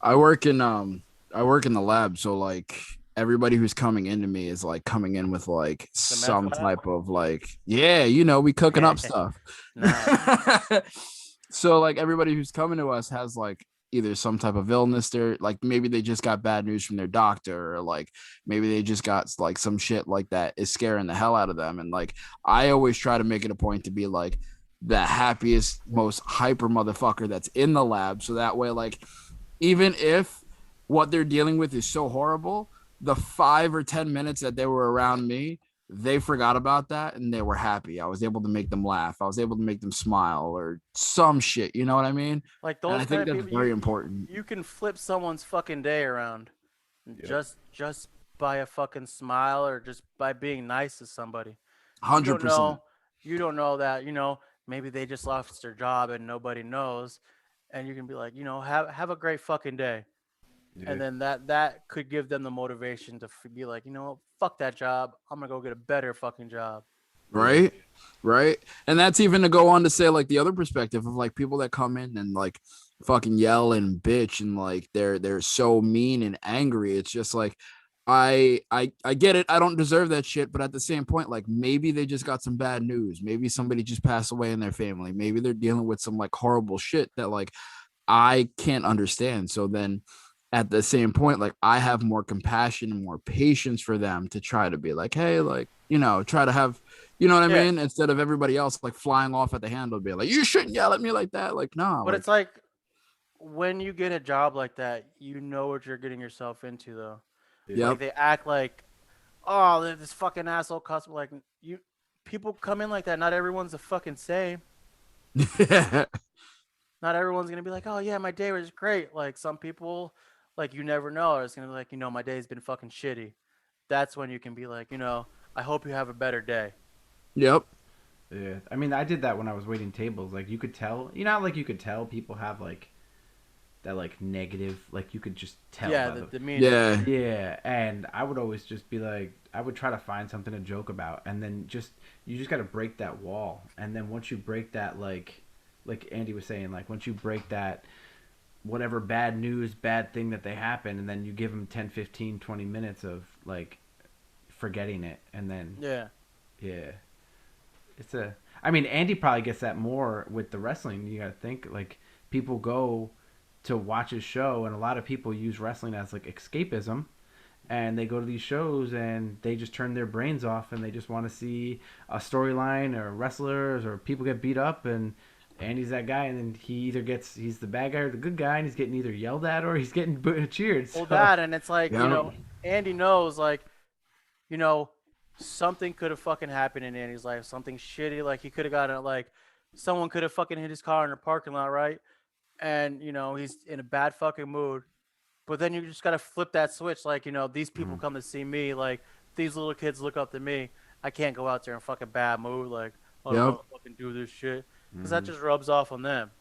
I work in the lab, so like everybody who's coming into me is like coming in with like The meth some lab. type of like, yeah, we cooking up stuff. Nice. So like everybody who's coming to us has like either some type of illness, they're like maybe they just got bad news from their doctor, or like maybe they just got like some shit like that is scaring the hell out of them. And like I always try to make it a point to be like the happiest, most hyper motherfucker that's in the lab, so that way like even if what they're dealing with is so horrible, the 5 or 10 minutes that they were around me, they forgot about that and they were happy. I was able to make them laugh. I was able to make them smile or some shit. You know what I mean? Like And those I kind think of that's people, very important. you can flip someone's fucking day around, Yep. just by a fucking smile or just by being nice to somebody. You don't 100%. know, you don't know that maybe they just lost their job and nobody knows, and you can be like have a great fucking day, Yeah. and then that could give them the motivation to be like fuck that job, I'm gonna go get a better fucking job. Right. Right. And that's even to go on to say like the other perspective of like people that come in and like fucking yell and bitch and like they're so mean and angry. It's just like I get it. I don't deserve that shit, but at the same point, like maybe they just got some bad news. Maybe somebody just passed away in their family. Maybe they're dealing with some like horrible shit that like I can't understand. So then at the same point, like I have more compassion and more patience for them to try to be like, hey, like, try to have, you know what I Yeah, mean? Instead of everybody else like flying off at the handle, be like, you shouldn't yell at me like that. Like, nah, but like, it's like when you get a job like that, you know what you're getting yourself into though. Yeah. Like yep. they act like, oh, they're this fucking asshole customer. Like you, people come in like that. Not everyone's the fucking same. Not everyone's gonna be like, oh yeah, my day was great. Like some people, like you never know, are just gonna be like, my day's been fucking shitty. That's when you can be like, I hope you have a better day. Yep. Yeah. I mean, I did that when I was waiting tables. Like, you could tell, like you could tell people have like that like negative, like you could just tell Yeah, by the the. demeanor. Yeah. Yeah, and I would always just be like, I would try to find something to joke about, and then you just got to break that wall, and then once you break that, like Andy was saying, like once you break that whatever bad news, bad thing that they happen, and then you give them 10, 15, 20 minutes of like forgetting it, and then Yeah. yeah, it's a. I mean, Andy probably gets that more with the wrestling. You got to think like people go to watch his show, and a lot of people use wrestling as like escapism, and they go to these shows and they just turn their brains off and they just want to see a storyline or wrestlers or people get beat up, and Andy's that guy, and then he's the bad guy or the good guy, and he's getting either yelled at or he's getting cheered. Well, So that and it's like, Yeah. Andy knows like, you know, something could have fucking happened in Andy's life. Something shitty. Like he could have gotten like, someone could have fucking hit his car in a parking lot, right? And he's in a bad fucking mood. But then you just gotta flip that switch. Like, these people Mhm. come to see me. Like, these little kids look up to me. I can't go out there in fucking bad mood. Like, I don't Yep. want to fucking do this shit. Because that Mhm. just rubs off on them.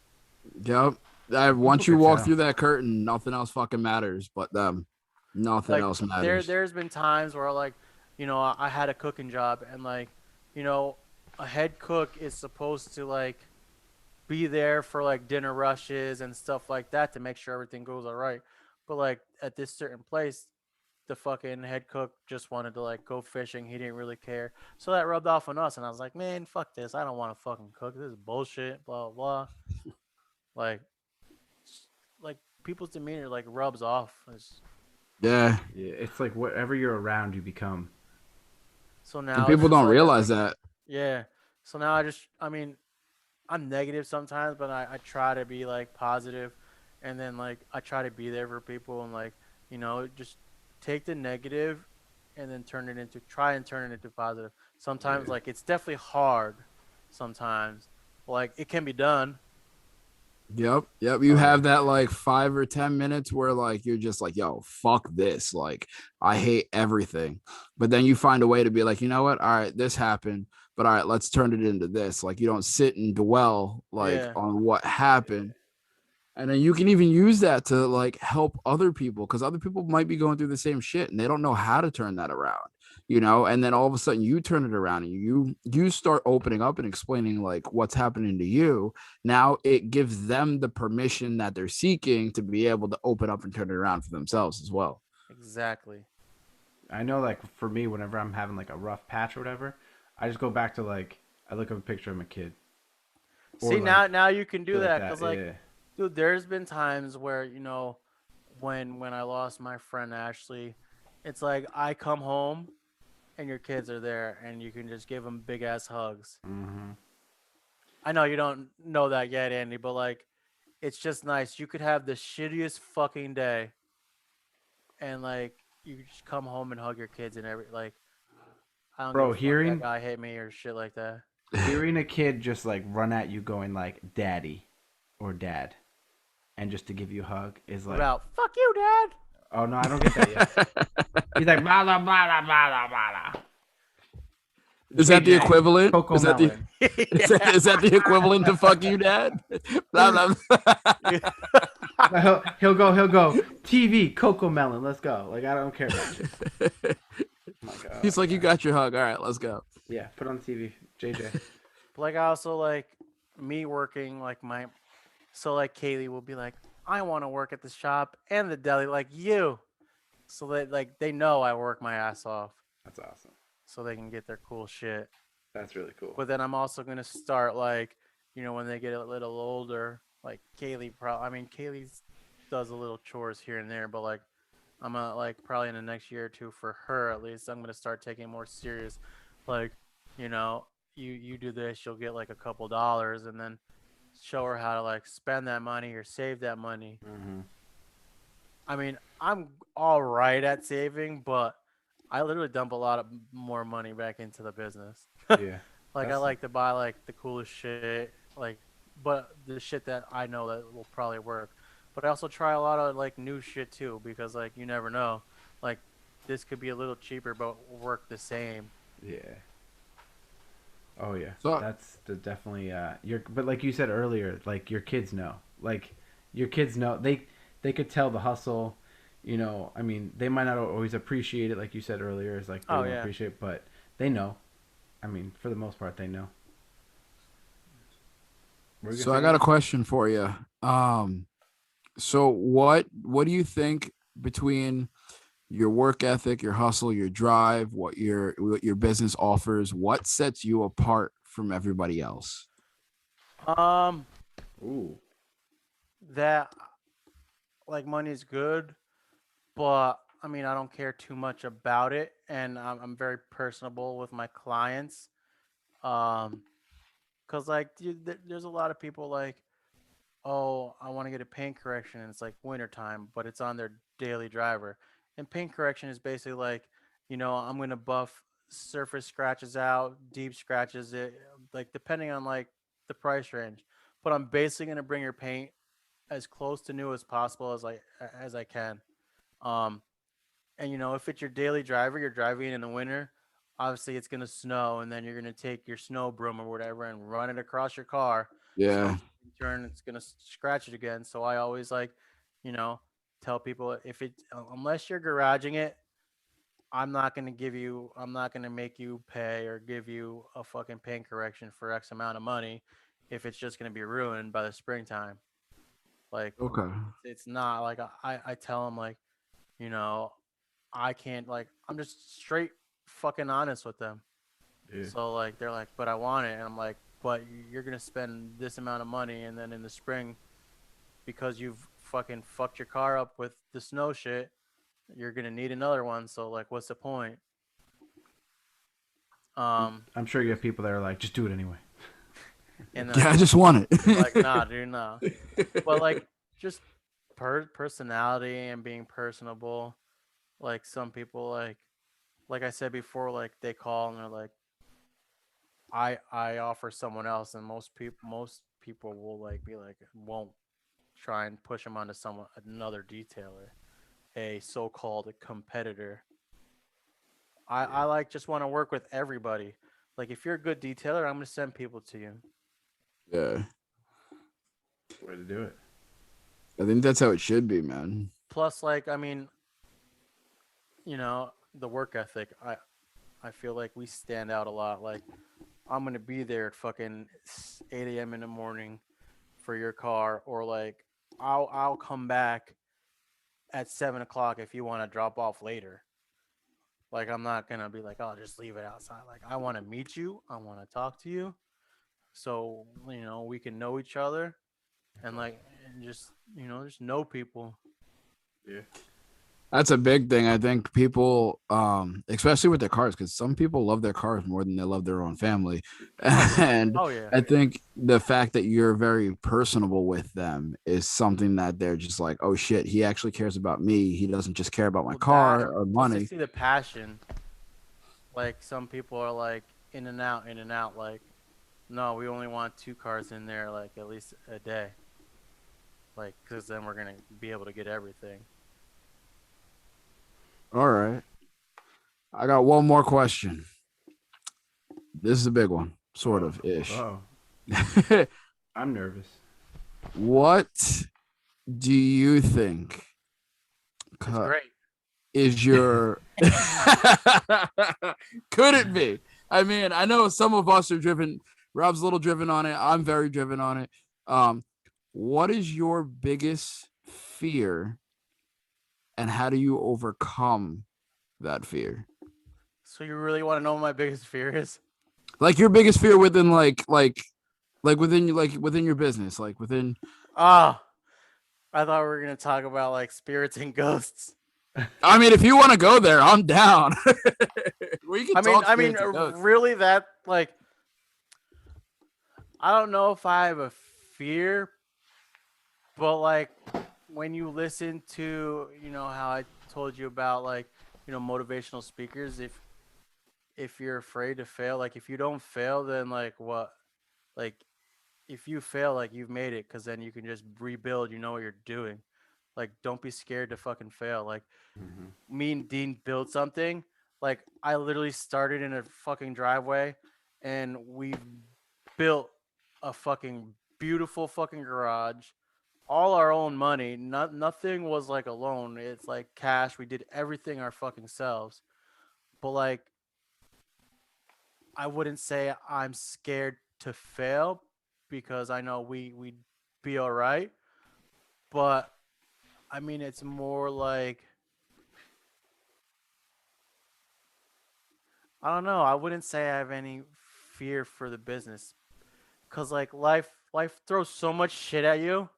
Yep. People Once you could walk tell. through that curtain, nothing else fucking matters but them. Nothing Like else matters. there's been times where like, I had a cooking job and like, you know, a head cook is supposed to like be there for like dinner rushes and stuff like that to make sure everything goes all right. But like at this certain place, the fucking head cook just wanted to like go fishing. He didn't really care. So that rubbed off on us and I was like, man, fuck this. I don't want to fucking cook. This is bullshit, blah blah blah. Like like people's demeanor like rubs off. Yeah. Yeah, it's like whatever you're around, you become. So And now it's people just don't like realize that. yeah. So now I mean, I'm negative sometimes, but I try to be like positive, and then like I try to be there for people and like just take the negative, and then try and turn it into positive. Sometimes Yeah. like it's definitely hard, sometimes, but, like it can be done. Yep. You Oh yeah. have that like 5 or 10 minutes where like you're just like, yo, fuck this. Like, I hate everything. But then you find a way to be like, you know what? All right, this happened. But all right, let's turn it into this. Like, you don't sit and dwell like Yeah, on what happened. And then you can even use that to like help other people because other people might be going through the same shit and they don't know how to turn that around. And then all of a sudden you turn it around and you start opening up and explaining like what's happening to you. Now it gives them the permission that they're seeking to be able to open up and turn it around for themselves as well. exactly. I know, like for me, whenever I'm having like a rough patch or whatever, I just go back to like I look up a picture of my kid or See, like now you can shit do like that that. because like, Yeah. dude, there's been times where when I lost my friend Ashley, it's like I come home and your kids are there and you can just give them big ass hugs. Mm-hmm. I know you don't know that yet, Andy, but like it's just nice. You could have the shittiest fucking day and like you just come home and hug your kids and like I don't give a Bro, fuck that hearing guy hit me or shit like that. hearing a kid just like run at you going like daddy or dad and just to give you a hug is What like, about fuck you, dad? oh no, I don't get that yet. He's like blah blah blah blah blah blah. Is that the JJ, equivalent? Coco Melon. Is that the equivalent to fuck you, dad? Blah, blah, blah. He'll go TV Coco Melon. Let's go. Like I don't care about shit. I'm like, oh He's like, you god. got your hug. All right, let's go. Yeah, put on TV. JJ. But like I also like me working like my so like Kaylee will be like, I want to work at the shop and the deli like you. So that like they know I work my ass off That's awesome. so they can get their cool shit. That's really cool. But then I'm also gonna start like, when they get a little older, like Kaylee does a little chores here and there, but like I'm gonna like probably in the next year or two for her at least, I'm gonna start taking it more serious. Like, you know, you do this, you'll get like a couple dollars and then show her how to like spend that money or save that money. Mm-hmm. I mean, I'm all right at saving, but I literally dump a lot of more money back into the business. Yeah. Like I That's like to buy like the coolest shit, like but the shit that I know that will probably work. But I also try a lot of like new shit too because like you never know. Like this could be a little cheaper but work the same. yeah. Oh yeah. So That's definitely your but like you said earlier, like your kids know. Like your kids know they could tell the hustle, I mean, they might not always appreciate it like you said earlier, is like they Oh don't yeah. appreciate it, but they know. I mean, for the most part they know. What were you so gonna I say got a again? question for you. So what do you think between your work ethic, your hustle, your drive, what your business offers, what sets you apart from everybody else? Um Ooh. that like money's good, but I mean I don't care too much about it and I'm very personable with my clients. Um cuz like there's a lot of people like, oh, I want to get a paint correction and it's like wintertime, but it's on their daily driver. And paint correction is basically like, I'm going to buff surface scratches out, deep scratches, like depending on like the price range. But I'm basically going to bring your paint as close to new as possible as I can. Um, and if it's your daily driver, you're driving in the winter, obviously it's gonna snow, and then you're gonna take your snow broom or whatever and run it across your car. So Yeah. in turn, it's gonna scratch it again. So I always like, you know, tell people unless you're garaging it, I'm not going to make you pay or give you a fucking paint correction for X amount of money if it's just going to be ruined by the springtime. Like, Okay. it's not like I tell them, like, you know, I can't, like, I'm just straight fucking honest with them. Yeah. So, like, they're like, but I want it. And I'm like, but you're going to spend this amount of money. And then in the spring, because you've fucking fucked your car up with the snow shit, you're going to need another one. So, like, what's the point? I'm sure you have people that are like, just do it anyway. And then Yeah, I just want it. like, nah, dude, nah. But like, just personality and being personable. Like, some people, like I said before, like, they call and they're like, I offer someone else, and most people will like be like, won't try and push them onto another detailer, a so-called competitor. I like just want to work with everybody. Like, if you're a good detailer, I'm gonna send people to you. Yeah, Way to do it. I think that's how it should be, man. Plus, like, I mean, the work ethic. I feel like we stand out a lot. Like, I'm gonna be there at fucking 8 a.m. in the morning for your car, or like, I'll come back at 7 o'clock if you want to drop off later. Like, I'm not gonna be like, oh, just leave it outside. Like, I want to meet you. I want to talk to you, so we can know each other, and like, and just know people. Yeah. That's a big thing. I think people, especially with their cars, because some people love their cars more than they love their own family. And Oh yeah. I think the fact that you're very personable with them is something that they're just like, oh shit, he actually cares about me. He doesn't just care about my Well, car that or plus they money. see the passion. Like, some people are like in and out, in and out. Like, no, we only want 2 cars in there, like, at least a day. Like, because then we're gonna be able to get everything. All right. I got one more question. This is a big one, sort of ish. Oh, I'm nervous. What do you think It's great. is your could it be? I mean, I know some of us are driven. Rob's a little driven on it. I'm very driven on it. What is your biggest fear, and how do you overcome that fear? So you really want to know what my biggest fear is? Like your biggest fear within within your business, like within. Ah, I thought we were gonna talk about like spirits and ghosts. I mean, if you want to go there, I'm down. We can talk spirits and ghosts. Really, that, like, I don't know if I have a fear, but like, when you listen to, how I told you about, like, motivational speakers, if you're afraid to fail, like, if you don't fail, then like, what? Like, if you fail, like, you've made it, because then you can just rebuild. You know what you're doing. Like, don't be scared to fucking fail. Like, me and Dean built something. Like, I literally started in a fucking driveway, and we built a fucking beautiful fucking garage, all our own money. Nothing was like a loan. It's like cash. We did everything our fucking selves. But like, I wouldn't say I'm scared to fail, because I know we'd be all right. But I mean, it's more like, I don't know. I wouldn't say I have any fear for the business, because like, life throws so much shit at you.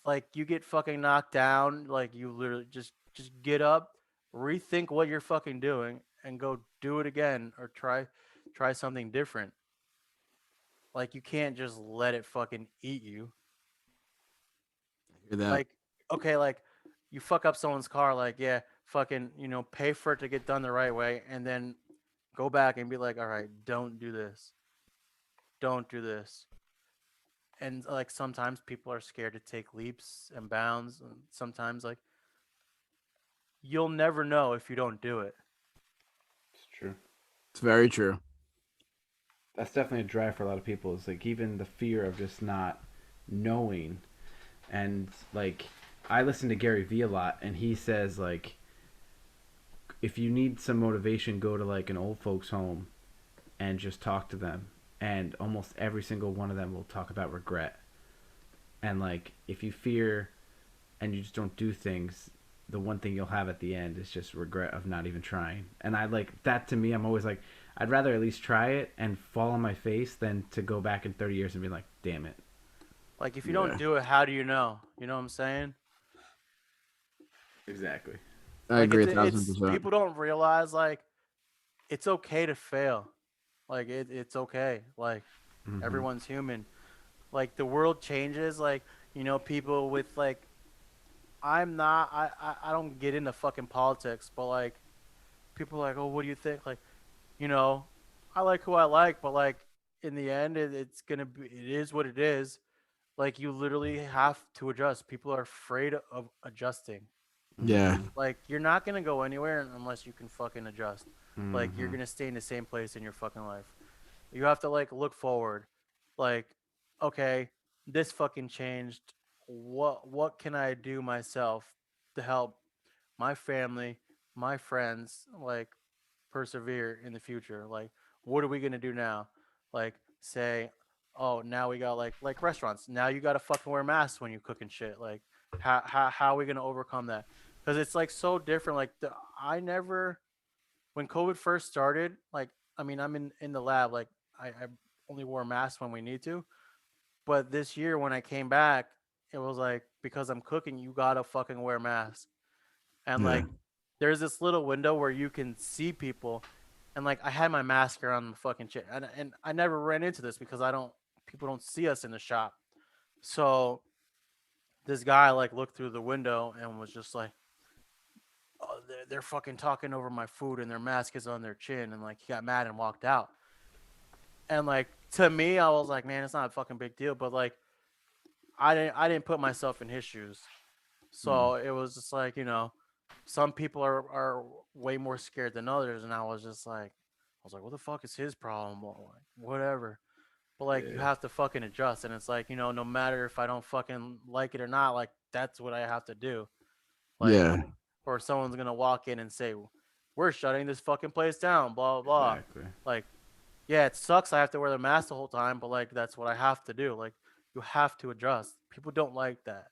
Like, you get fucking knocked down, like, you literally just get up, rethink what you're fucking doing, and go do it again, or try something different. Like, you can't just let it fucking eat you. Hear that? Like, okay, like, you fuck up someone's car, like, yeah, fucking, pay for it to get done the right way, and then go back and be like, all right, don't do this. Don't do this. And like, sometimes people are scared to take leaps and bounds, and sometimes, like, you'll never know if you don't do it. It's true. It's very true. That's definitely a drive for a lot of people. It's like even the fear of just not knowing, and like I listen to Gary Vee a lot, and he says like, if you need some motivation, go to like an old folks home and just talk to them, and almost every single one of them will talk about regret. And like, if you fear and you just don't do things, the one thing you'll have at the end is just regret of not even trying. And I like that. To me, I'm always like, I'd rather at least try it and fall on my face than to go back in 30 years and be like, damn it. Like if you don't Yeah, do it, how do you know? You know what I'm saying? Exactly. I Like agree it's a thousand it's percent. people don't realize like it's okay to fail. Like it's okay. Like Mm-hmm. everyone's human. Like the world changes. Like people with like I'm not. I don't get into fucking politics, but like people are like, oh, what do you think? Like you know, I like who I like, but like in the end, it's gonna be. It is what it is. Like you literally have to adjust. People are afraid of adjusting. Yeah, Mm-hmm. Like you're not gonna go anywhere unless you can fucking adjust. Like you're Mm-hmm. gonna stay in the same place in your fucking life. You have to like look forward. Like, okay, this fucking changed. What can I do myself to help my family, my friends, like persevere in the future? Like, what are we gonna do now? Like, say, oh, now we got like restaurants. Now you gotta fucking wear masks when you cook and shit. Like, how are we gonna overcome that? Because it's like so different. Like, I never when COVID first started. Like, I mean, I'm in the lab. Like, I only wore masks when we need to. But this year when I came back, it was like because I'm cooking, you gotta fucking wear masks. And yeah, like there's this little window where you can see people, and like I had my mask around the fucking chair, and I never ran into this because I don't people don't see us in the shop. So this guy like looked through the window and was just like, oh, they're fucking talking over my food and their mask is on their chin, and like he got mad and walked out. And like to me, I was like, man, it's not a fucking big deal, but like I didn't put myself in his shoes. Mm. So it was just like, some people are way more scared than others. And I was like, what the fuck is his problem? Well, like, whatever. But like, you Yeah. have to fucking adjust. And it's like, no matter if I don't fucking like it or not, like, that's what I have to do. Like, yeah, or someone's going to walk in and say, we're shutting this fucking place down, blah, blah, blah. Exactly. Like, yeah, it sucks. I have to wear the mask the whole time, but like, that's what I have to do. Like, you have to adjust. People don't like that.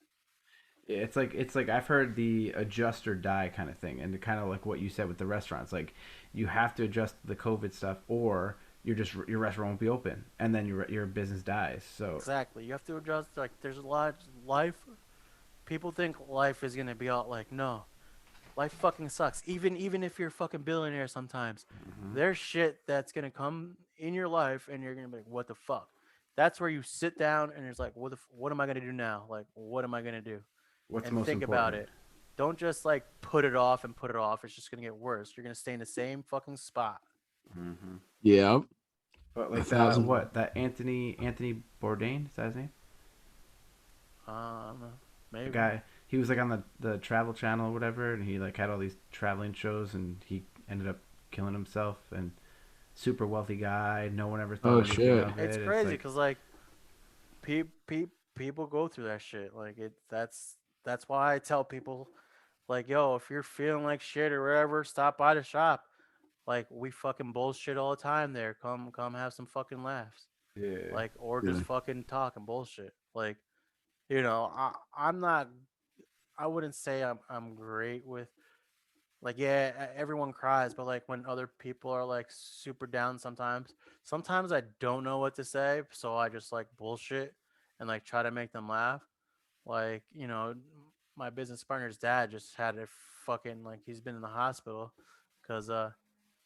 Yeah, it's like I've heard the adjust or die kind of thing, and kind of like what you said with the restaurants. Like, you have to adjust the COVID stuff, or your restaurant won't be open, and then your business dies. So Exactly. You have to adjust. Like, there's a lot life. People think life is gonna be all like, no, life fucking sucks. Even if you're a fucking billionaire, sometimes mhm. there's shit that's gonna come in your life, and you're gonna be like, what the fuck? That's where you sit down and it's like, what am I gonna do now? Like, what am I gonna do? What's And most think about important? it. Don't just like put it off and put it off. It's just gonna get worse. You're gonna stay in the same fucking spot. Hmm. yeah. But A like that, thousand. what that Anthony Bourdain, is that his name? Um, The maybe. guy, he was like on the Travel Channel or whatever, and he like had all these traveling shows, and he ended up killing himself. And super wealthy guy, no one ever thought Oh anything shit. of It's it. It's crazy like, because like people go through that shit. Like that's why I tell people like, yo, if you're feeling like shit or whatever, stop by the shop. Like we fucking bullshit all the time there. Come have some fucking laughs. yeah. Like or Yeah, just fucking talk and bullshit. Like, I'm not I wouldn't say I'm great with like yeah, everyone cries, but like when other people are like super down sometimes I don't know what to say, so I just like bullshit and like try to make them laugh. Like, my business partner's dad just had a fucking like he's been in the hospital because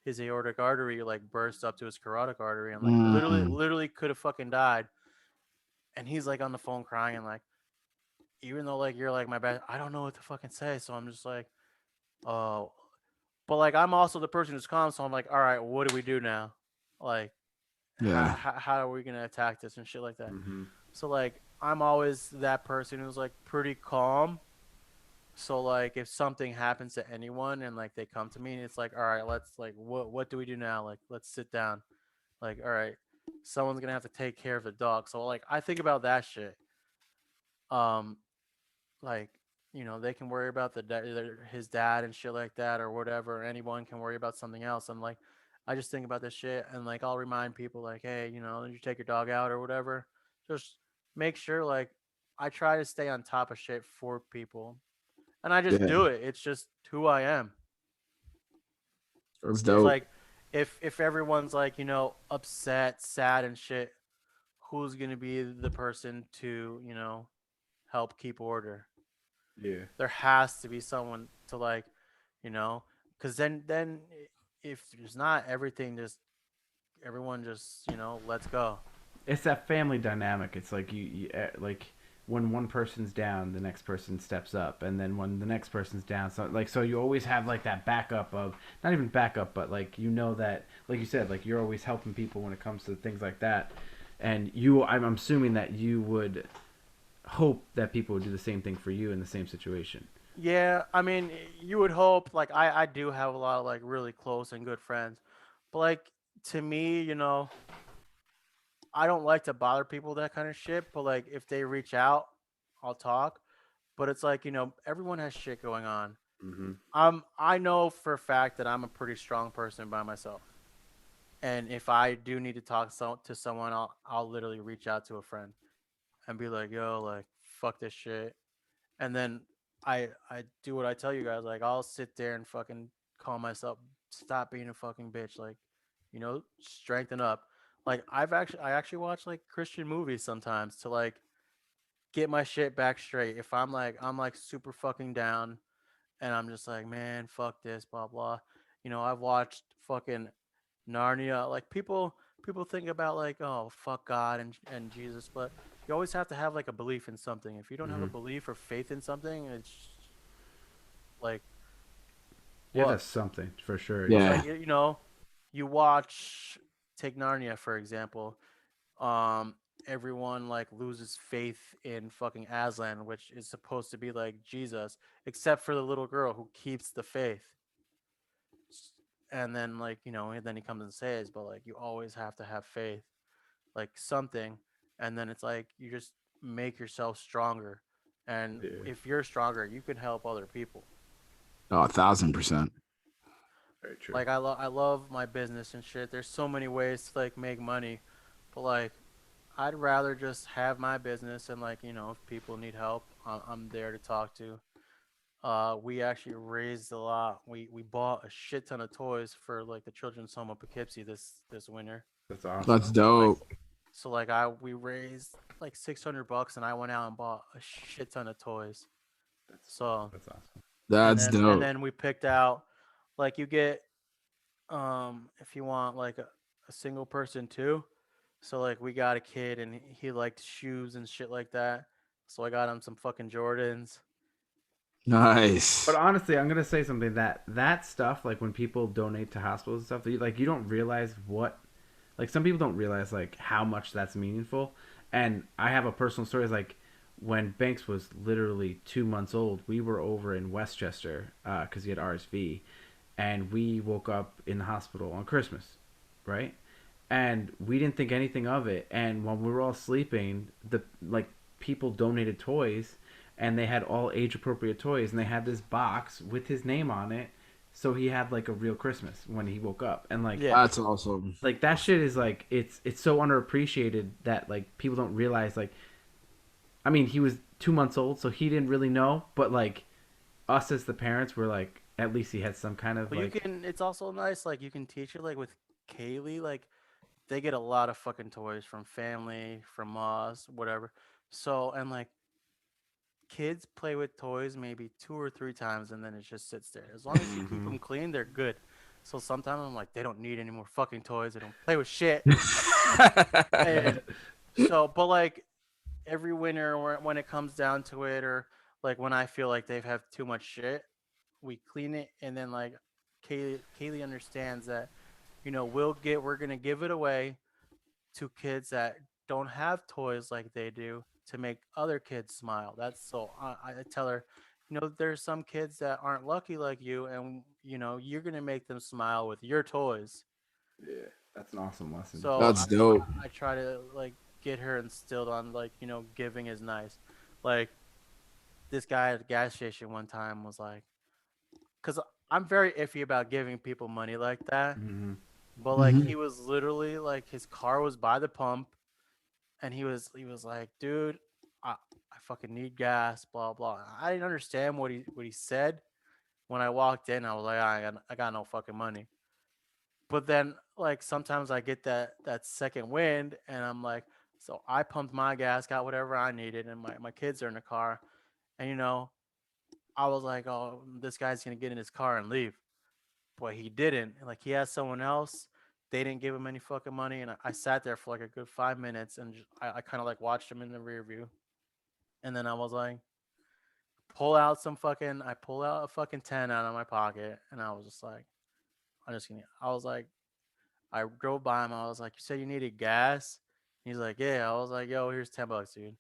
his aortic artery like burst up to his carotid artery and like literally mm, literally could have fucking died. And he's like on the phone crying and like even though like you're like my best, I don't know what to fucking say, so I'm just like, oh, but like I'm also the person who's calm, so I'm like, all right, what do we do now? Like, yeah, how are we gonna attack this and shit like that? Hmm. So like I'm always that person who's like pretty calm. So like if something happens to anyone and like they come to me and it's like, all right, let's like what do we do now? Like let's sit down. Like, all right, someone's gonna have to take care of the dog. So like I think about that shit. Um like they can worry about his dad and shit like that or whatever. Anyone can worry about something else. And like, I just think about this shit and like I'll remind people like, hey, you take your dog out or whatever. Just make sure like I try to stay on top of shit for people, and I just Yeah, do it. It's just who I am. that's It's dope. like if everyone's like upset, sad, and shit, who's gonna be the person to help keep order? Yeah. There has to be someone to like, you know, because then if there's not, everyone just let's go. It's that family dynamic. It's like like when one person's down, the next person steps up, and then when the next person's down, so you always have like that backup of not even backup, but like that, like you said, like you're always helping people when it comes to things like that, and I'm assuming that you would hope that people would do the same thing for you in the same situation. Yeah, I mean, you would hope. Like, I do have a lot of like really close and good friends, but like to me, I don't like to bother people with that kind of shit. But like, if they reach out, I'll talk. But it's like everyone has shit going on. Mm-hmm. I know for a fact that I'm a pretty strong person by myself, and if I do need to talk to someone, I'll literally reach out to a friend and be like, yo, like fuck this shit, and then I do what I tell you guys. Like I'll sit there and fucking call myself, stop being a fucking bitch. Like, strengthen up. Like I actually watch like Christian movies sometimes to like get my shit back straight. If I'm like super fucking down and I'm just like, man, fuck this, blah blah. I've watched fucking Narnia. Like people think about like, oh fuck God and Jesus, but you always have to have like a belief in something. If you don't have Mm-hmm. a belief or faith in something, it's like Yeah, what? that's something for sure. It's Yeah. Yeah, like you watch, take Narnia for example. Um, Everyone like loses faith in fucking Aslan, which is supposed to be like Jesus, except for the little girl who keeps the faith. And then like and then he comes and says, but like you always have to have faith, like something, and then it's like you just make yourself stronger, and Yeah. if you're stronger, you can help other people. oh, 1,000%. Very true. Like I love my business and shit. There's so many ways to like make money, but like I'd rather just have my business and like if people need help, I'm there to talk to. We actually raised a lot. We bought a shit ton of toys for like the children's home of Poughkeepsie this winter. That's awesome. That's Like dope. so like I we raised like $600 and I went out and bought a shit ton of toys. That's So that's awesome. That's and dope. then we picked out like you get if you want like a single person too. So like we got a kid and he liked shoes and shit like that. So I got him some fucking Jordans. But Nice. honestly, I'm gonna say something that stuff, like when people donate to hospitals and stuff, like you don't realize what, like some people don't realize like how much that's meaningful. And I have a personal story. Is like when Banks was literally 2 months old, we were over in Westchester because he had RSV, and we woke up in the hospital on Christmas, right? And we didn't think anything of it. And when we were all sleeping, the like people donated toys, and they had all age appropriate toys, and they had this box with his name on it, so he had like a real Christmas when he woke up. And Yeah. That's awesome. like that shit is like it's so underappreciated that like people don't realize like, I mean, he was 2 months old, so he didn't really know, but like us as the parents were like, at least he had some kind of But you like. can it's also nice like you can teach it like with Kaylee, like they get a lot of fucking toys from family, from us, whatever. So and like kids play with toys maybe 2 or 3 times and then it just sits there. As long as you keep Mhm. them clean, they're good. So sometimes I'm like, they don't need any more fucking toys. They don't play with shit. And so, but like every winter when it comes down to it, or like when I feel like they've have too much shit, we clean it, and then like Kaylee understands that we're gonna give it away to kids that don't have toys like they do to make other kids smile. That's so I tell her, there's some kids that aren't lucky like you, and you're gonna make them smile with your toys. Yeah, that's an awesome lesson. So That's dope. I try to like get her instilled on like giving is nice, like this guy at the gas station one time was like, because I'm very iffy about giving people money like that. Mhm. But like Mhm. he was literally like his car was by the pump, and he was like, dude, I fucking need gas, blah blah. I didn't understand what he said. When I walked in, I was like, I got no fucking money. But then like sometimes I get that second wind, and I'm like, so I pumped my gas, got whatever I needed, and my kids are in the car, and I was like, oh, this guy's gonna get in his car and leave. But he didn't. Like he had someone else. They didn't give him any fucking money, and I sat there for like a good 5 minutes, and I kind of like watched him in the rear view, and then I was like, I pull out a fucking 10 out of my pocket, and I was just like, I was like, I drove by him. I was like, you said you needed gas. He's like, yeah. I was like, yo, here's $10, dude.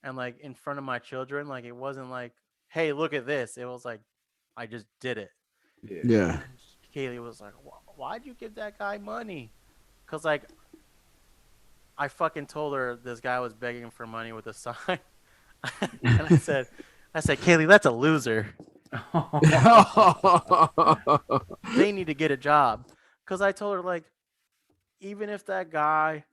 And like in front of my children, like it wasn't like, hey, look at this. It was like, I just did it. Yeah. Yeah. And Kaylee was like, why'd you give that guy money? Cause like I fucking told her this guy was begging for money with a sign, and I said, Kaylee, that's a loser. They need to get a job. Cause I told her like, even if that guy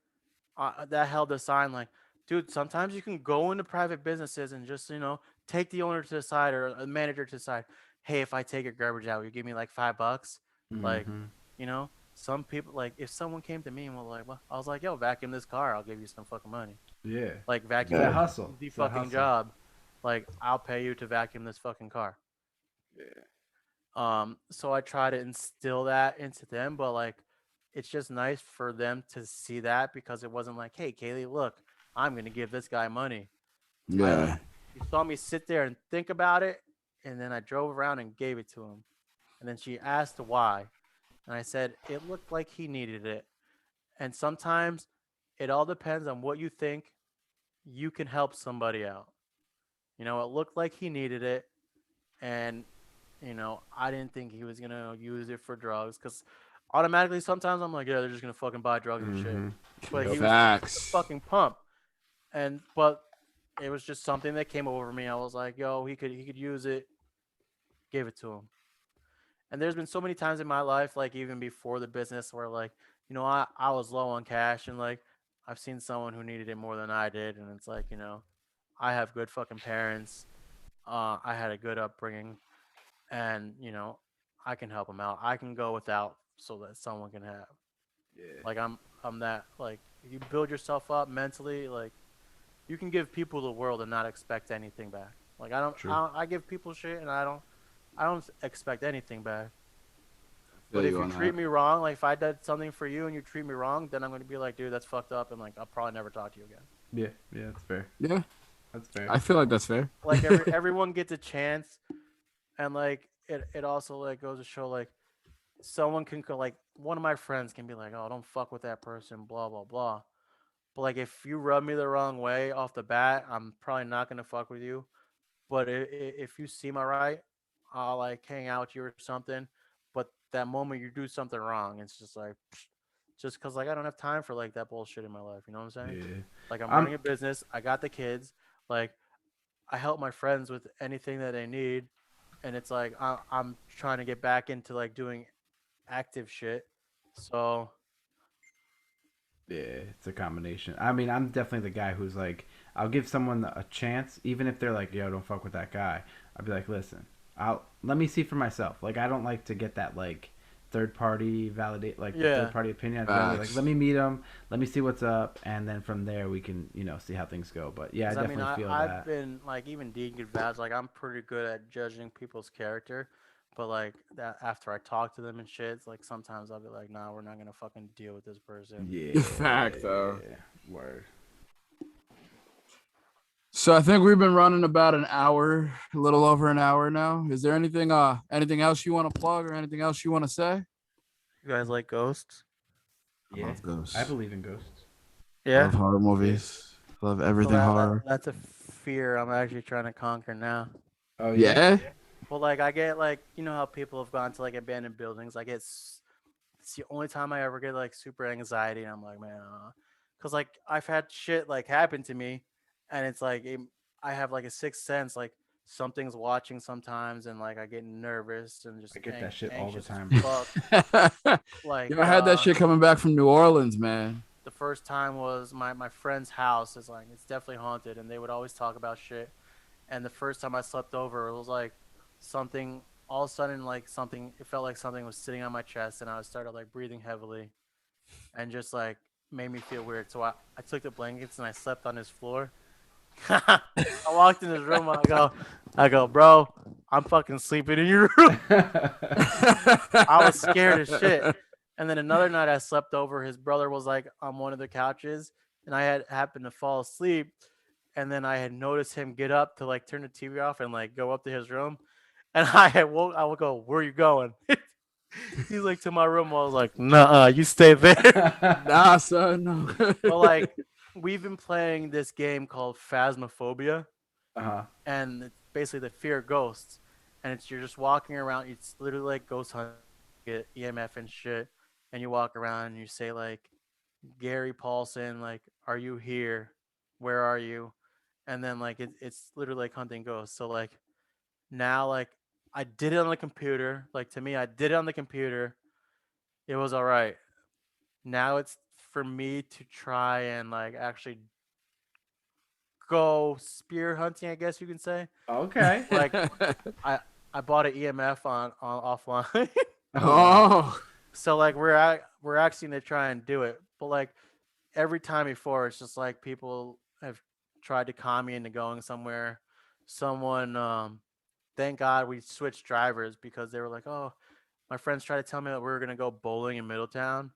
that held a sign like, dude, sometimes you can go into private businesses and just take the owner to the side or a manager to the side. Hey, if I take your garbage out, will you give me like $5? Like, Mhm. some people like if someone came to me and was like, well, I was like, yo, vacuum this car, I'll give you some fucking money. Yeah. Like It's that vacuum Yeah. hustle. the It's that fucking hustle. job. Like I'll pay you to vacuum this fucking car. Yeah. So I try to instill that into them, but like it's just nice for them to see that because it wasn't like, hey, Kaylee, look, I'm gonna give this guy money. I like Yeah. You saw me sit there and think about it, and then I drove around and gave it to him. And then she asked why, and I said it looked like he needed it. And sometimes it all depends on what you think you can help somebody out. It looked like he needed it, and I didn't think he was gonna use it for drugs because automatically sometimes I'm like, yeah, they're just gonna fucking buy drugs and shit. Mhm. But Yep. he was sitting at the Facts. fucking pump, but it was just something that came over me. I was like, yo, he could use it. Gave it to him. And there's been so many times in my life, like even before the business, where like I was low on cash, and like I've seen someone who needed it more than I did, and it's like I have good fucking parents. I had a good upbringing, and I can help them out. I can go without so that someone can have. Yeah. Like I'm that like you build yourself up mentally, like you can give people the world and not expect anything back. Like True. I give people shit and I don't expect anything back. Feel But if you you on treat that. me wrong, like if I did something for you and you treat me wrong, then I'm gonna be like, dude, that's fucked up, and like I'll probably never talk to you again. Yeah. Yeah. That's fair. Yeah. That's fair. I feel like that's fair. Like everyone gets a chance, and like it also like goes to show like someone can like one of my friends can be like, oh, don't fuck with that person, blah blah blah. But like if you rub me the wrong way off the bat, I'm probably not gonna fuck with you. But if you seem alright, I'll like hang out with you or something. But that moment you do something wrong, it's just like just because like I don't have time for like that bullshit in my life. You know what I'm saying? Yeah. Like I'm I'm running a business. I got the kids. Like I help my friends with anything that they need, and it's like I'm trying to get back into like doing active shit. So Yeah, it's a combination. I mean, I'm definitely the guy who's like, I'll give someone a chance, even if they're like, yo, don't fuck with that guy. I'll be like, listen, I'll let me see for myself. Like, I don't like to get that like third party validate, like the third yeah, party opinion. I'd rather like, Facts. let me meet him, let me see what's up, and then from there we can, see how things go. But yeah, I because I mean definitely feel I've that. been like even Dean could vouch like I'm pretty good at judging people's character, but like that after I talk to them and shit, it's like sometimes I'll be like, nah, we're not gonna fucking deal with this person. Fact though. Yeah, word. So I think we've been running about an hour, a little over an hour now. Is there anything else you want to plug or anything else you want to say? You guys like ghosts? I Yeah, love I ghosts. believe in ghosts. I Yeah. love horror Yeah. movies. I love So everything horror. that's a fear I'm actually trying to conquer now. Oh yeah. Yeah. Well, like I get like how people have gone to like abandoned buildings. Like it's the only time I ever get like super anxiety, and I'm like, man, because like I've had shit like happen to me, and it's like I have like a sixth sense. Like something's watching sometimes, and like I get nervous and just I get that shit all the anxious time. as fuck. Like Yo, I had that shit coming back from New Orleans, man. the first time was my friend's house is like it's definitely haunted, and they would always talk about shit. And the first time I slept over, it was like something all of a sudden like something. It felt like something was sitting on my chest, and I started like breathing heavily, and just like made me feel weird. So I took the blankets and I slept on his floor. I walked in his room. I go, bro, I'm fucking sleeping in your room. I was scared as shit. And then another night I slept over. His brother was like on one of the couches, and I had happened to fall asleep. And then I had noticed him get up to like turn the TV off and like go up to his room. And I would go, where are you going? He's like, to my room. I was like, nah, you stay there. Nah, son. No. But like, we've been playing this game called Phasmophobia, Uh-huh. and it's basically the fear of ghosts. And it's you're just walking around. It's literally like ghost hunting, get EMF and shit. And you walk around and you say like, Gary Paulson, like, are you here? Where are you? And then like it's literally like hunting ghosts. So like now like I did it on the computer. Like to me, I did it on the computer. It was all right. Now it's for me to try and like actually go spear hunting, I guess you can say. Okay. Like I I bought an EMF on offline. Oh, So like we're actually gonna try and do it. But like every time before it's just like people have tried to con me into going somewhere. Someone thank God we switched drivers because they were like, "Oh, my friends tried to tell me that we were going to go bowling in Middletown,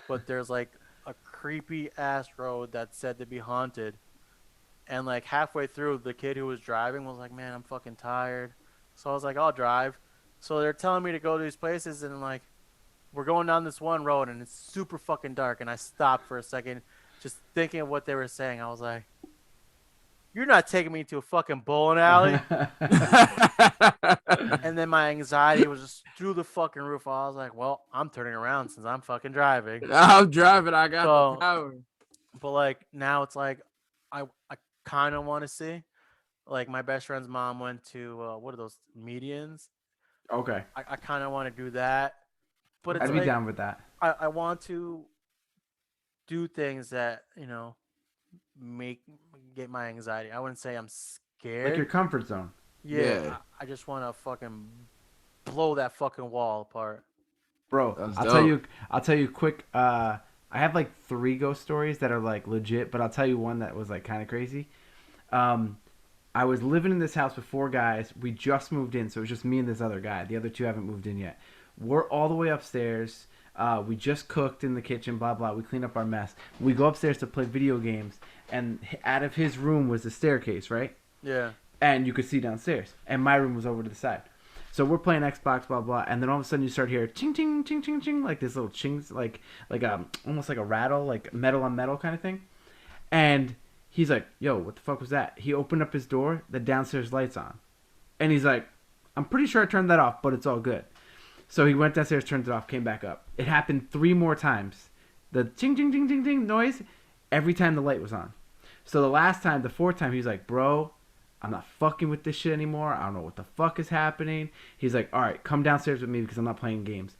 but there's like a creepy ass road that's said to be haunted." And like halfway through, the kid who was driving was like, "Man, I'm fucking tired." So I was like, "I'll drive." So they're telling me to go to these places, and like we're going down this one road, and it's super fucking dark. And I stopped for a second, just thinking of what they were saying. I was like, "You're not taking me to a fucking bowling alley." And then my anxiety was just through the fucking roof. I was like, "Well, I'm turning around since I'm fucking driving." I'm driving. I got the So, power. but like now it's like I kind of want to see. Like my best friend's mom went to what are those medians? Okay. I kind of want to do that, but it's I'd be like down with that. I want to do things that make get my anxiety. I wouldn't say I'm Like your scared. comfort zone. Yeah, Yeah. I just want to fucking blow that fucking wall apart. Bro, That's I'll dope. tell you quick, I have like 3 ghost stories that are like legit, but I'll tell you one that was like kind of crazy. Um, I was living in this house with 4 guys. We just moved in, so it was just me and this other guy. The other 2 haven't moved in yet. We're all the way upstairs. We just cooked in the kitchen, blah blah. We clean up our mess. We go upstairs to play video games, and out of his room was the staircase, right? Yeah. And you could see downstairs. And my room was over to the side. So we're playing Xbox, blah blah, and then all of a sudden you start hearing ching ching ching ching ching, like this little chings, like almost like a rattle, like metal on metal kind of thing. And he's like, "Yo, what the fuck was that?" He opened up his door, the downstairs lights on, and he's like, "I'm pretty sure I turned that off, but it's all good." So he went downstairs, turned it off, came back up. It happened 3 more times. The ching ching ching ching ching noise every time the light was on. So the last time, the 4th time, he was like, "Bro, I'm not fucking with this shit anymore. I don't know what the fuck is happening." He's like, "All right, come downstairs with me because I'm not playing games."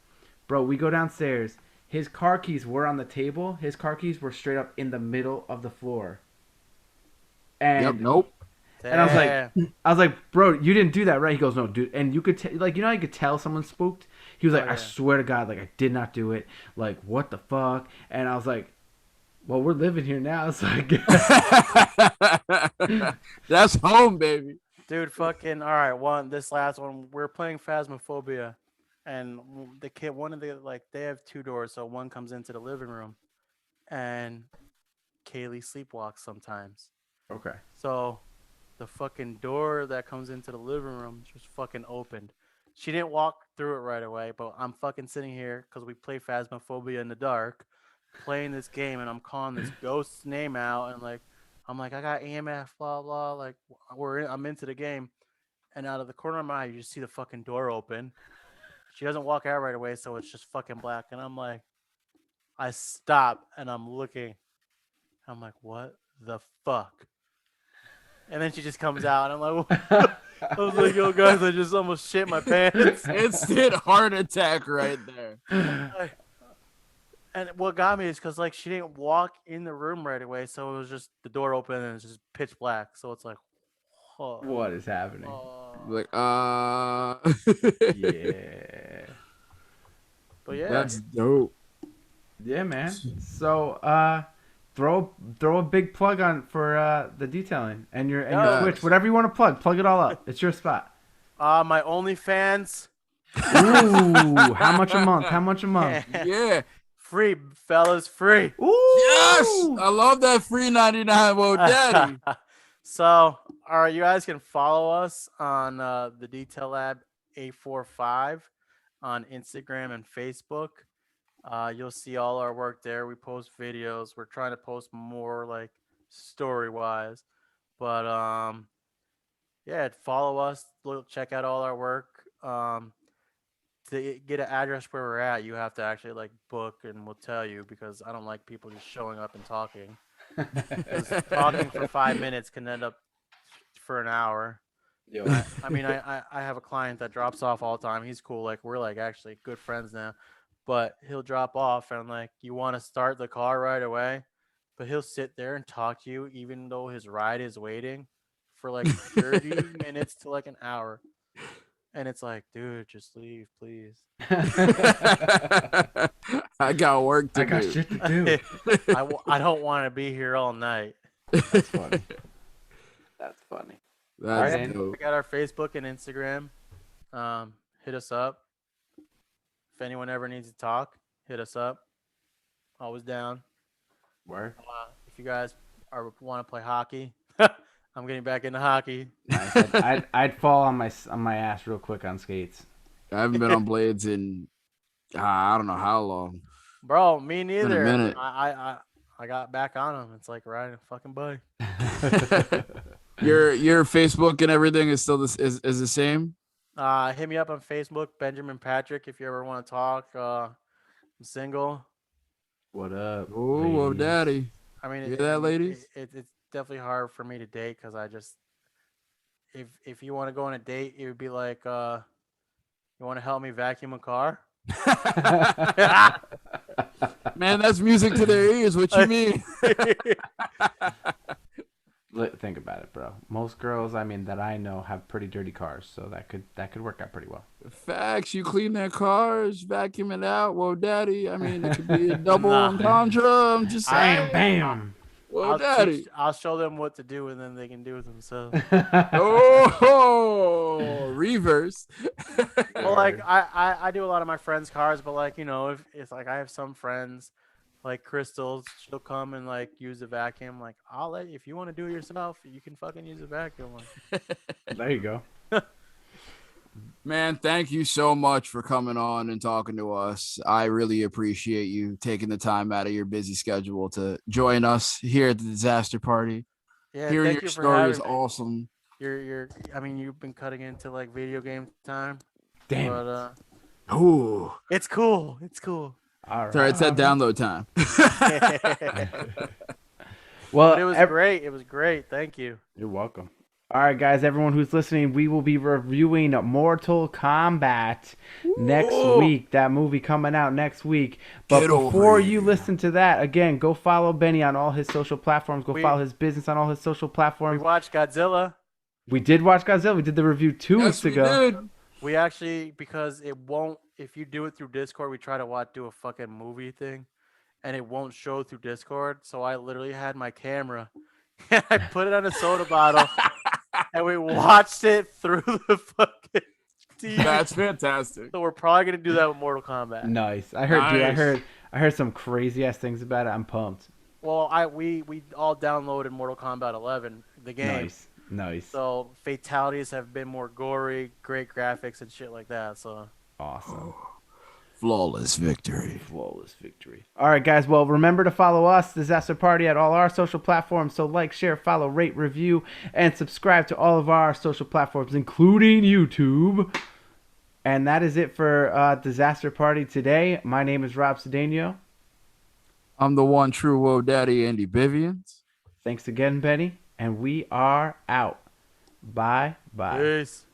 Bro, we go downstairs. His car keys were on the table. His car keys were straight up in the middle of the floor. Yep. And Nope. and I was Damn. like, "Bro, you didn't do that, right?" He goes, "No, dude." And you could like, you know, how you could tell someone spooked. He was like, Oh, "I yeah. swear to God, like I did not do it. Like what the fuck?" And I was like, "Well, we're living here now." It's like, That's home, baby. Dude, fucking all right. This last one, we're playing Phasmophobia, and the kid, one of the like, they have 2 doors, so one comes into the living room, and Kaylee sleepwalks sometimes. okay. So the fucking door that comes into the living room just fucking opened. She didn't walk through it right away, but I'm fucking sitting here because we play Phasmophobia in the dark, playing this game, and I'm calling this ghost's name out, and like, I'm like, I got EMF, blah blah, like, I'm into the game, and out of the corner of my eye, you just see the fucking door open. She doesn't walk out right away, so it's just fucking black, and I'm like, I stop, and I'm looking, I'm like, what the fuck? And then she just comes out, and I'm like, I was like, yo, guys, I just almost shit my pants. Instant heart attack right there. And what got me is because like she didn't walk in the room right away, so it was just the door open and it's just pitch black. So it's like, oh, What is happening? Like, Yeah. But yeah, That's dope. Yeah, man. So throw a big plug on for the detailing and your Yes. Twitch, whatever you want to plug it all up. It's your spot. my OnlyFans. Ooh, how much a month? How much a month? Yeah. Free, fellas, free. Ooh. Yes. I love that free 99. Well, daddy. So, all right, you guys can follow us on the Detail Lab 845 on Instagram and Facebook. You'll see all our work there. We post videos. We're trying to post more like story wise, but yeah, follow us. Check out all our work. To get an address where we're at, you have to actually like book, and we'll tell you because I don't like people just showing up and talking. 'Cause talking for 5 minutes can end up for an hour. Yo. I mean, I have a client that drops off all the time. He's cool. Like we're like actually good friends now, but he'll drop off and like you want to start the car right away, but he'll sit there and talk to you even though his ride is waiting for like 30 minutes to like an hour. And it's like, dude, just leave, please. I got work to I got do. shit to do. I don't want to be here all night. That's funny. That's funny. That's Alright. dope. We got our Facebook and Instagram. Hit us up. If anyone ever needs to talk, hit us up. Always down. Word. If you guys want to play hockey, I'm getting back into hockey. Nice. I'd fall on my ass real quick on skates. I haven't been on blades in I don't know how long. Bro, me neither. minute. I got back on them. It's like riding a fucking bike. Your Facebook and everything is still is the same. Hit me up on Facebook, Benjamin Patrick, if you ever want to talk. I'm single. What up? Oh, well, ladies? daddy. I mean, Hear that, ladies? It's definitely hard for me to date because I just, if you want to go on a date, it would be like, you want to help me vacuum a car? Man, that's music to their ears. What you mean? Think about it, bro. Most girls, I mean, that I know have pretty dirty cars, so that could work out pretty well. Facts. You clean their cars, vacuum it out. Well, daddy. I mean, it could be a double Nah. entendre. I'm just saying. Bam. Well, daddy. I'll show them what to do, and then they can do it themselves. Oh, reverse. Well, like I do a lot of my friends' cars, but like if it's like I have some friends, like Crystal, she'll come and like use the vacuum. Like I'll let you, if you want to do it yourself, you can fucking use a vacuum. Like, There you go. Man, thank you so much for coming on and talking to us. I really appreciate you taking the time out of your busy schedule to join us here at the Disaster Party. yeah, Hearing thank your you for story having is me. awesome. I mean, you've been cutting into like video game time, Damn. but Ooh. it's cool. It's cool. All right. Sorry, it's that download time. Well, But it was great. It was great. Thank you. You're welcome. All right, guys, everyone who's listening, we will be reviewing Mortal Kombat next week. That movie coming out next week. But Get over before you here. listen to that, again, go follow Benny on all his social platforms. Go follow his business on all his social We platforms. watched Godzilla. We did watch Godzilla. We did the review 2 weeks we ago. did. We actually, because it won't, if you do it through Discord, we try to do a fucking movie thing, and it won't show through Discord. So I literally had my camera, and I put it on a soda bottle, and we watched it through the fucking TV. That's fantastic. So we're probably gonna do that with Mortal Kombat. Nice. I heard, dude. Nice. I heard some crazy ass things about it. I'm pumped. Well, we all downloaded Mortal Kombat 11, the game. Nice. So fatalities have been more gory, great graphics and shit like that. So Awesome. Flawless victory. Flawless victory. All right, guys. Well, remember to follow us, Disaster Party, at all our social platforms. So like, share, follow, rate, review, and subscribe to all of our social platforms, including YouTube. And that is it for Disaster Party today. My name is Rob Cedeno. I'm the one true Whoa Daddy, Andy Bivians. Thanks again, Benny. And we are out. Bye. Peace.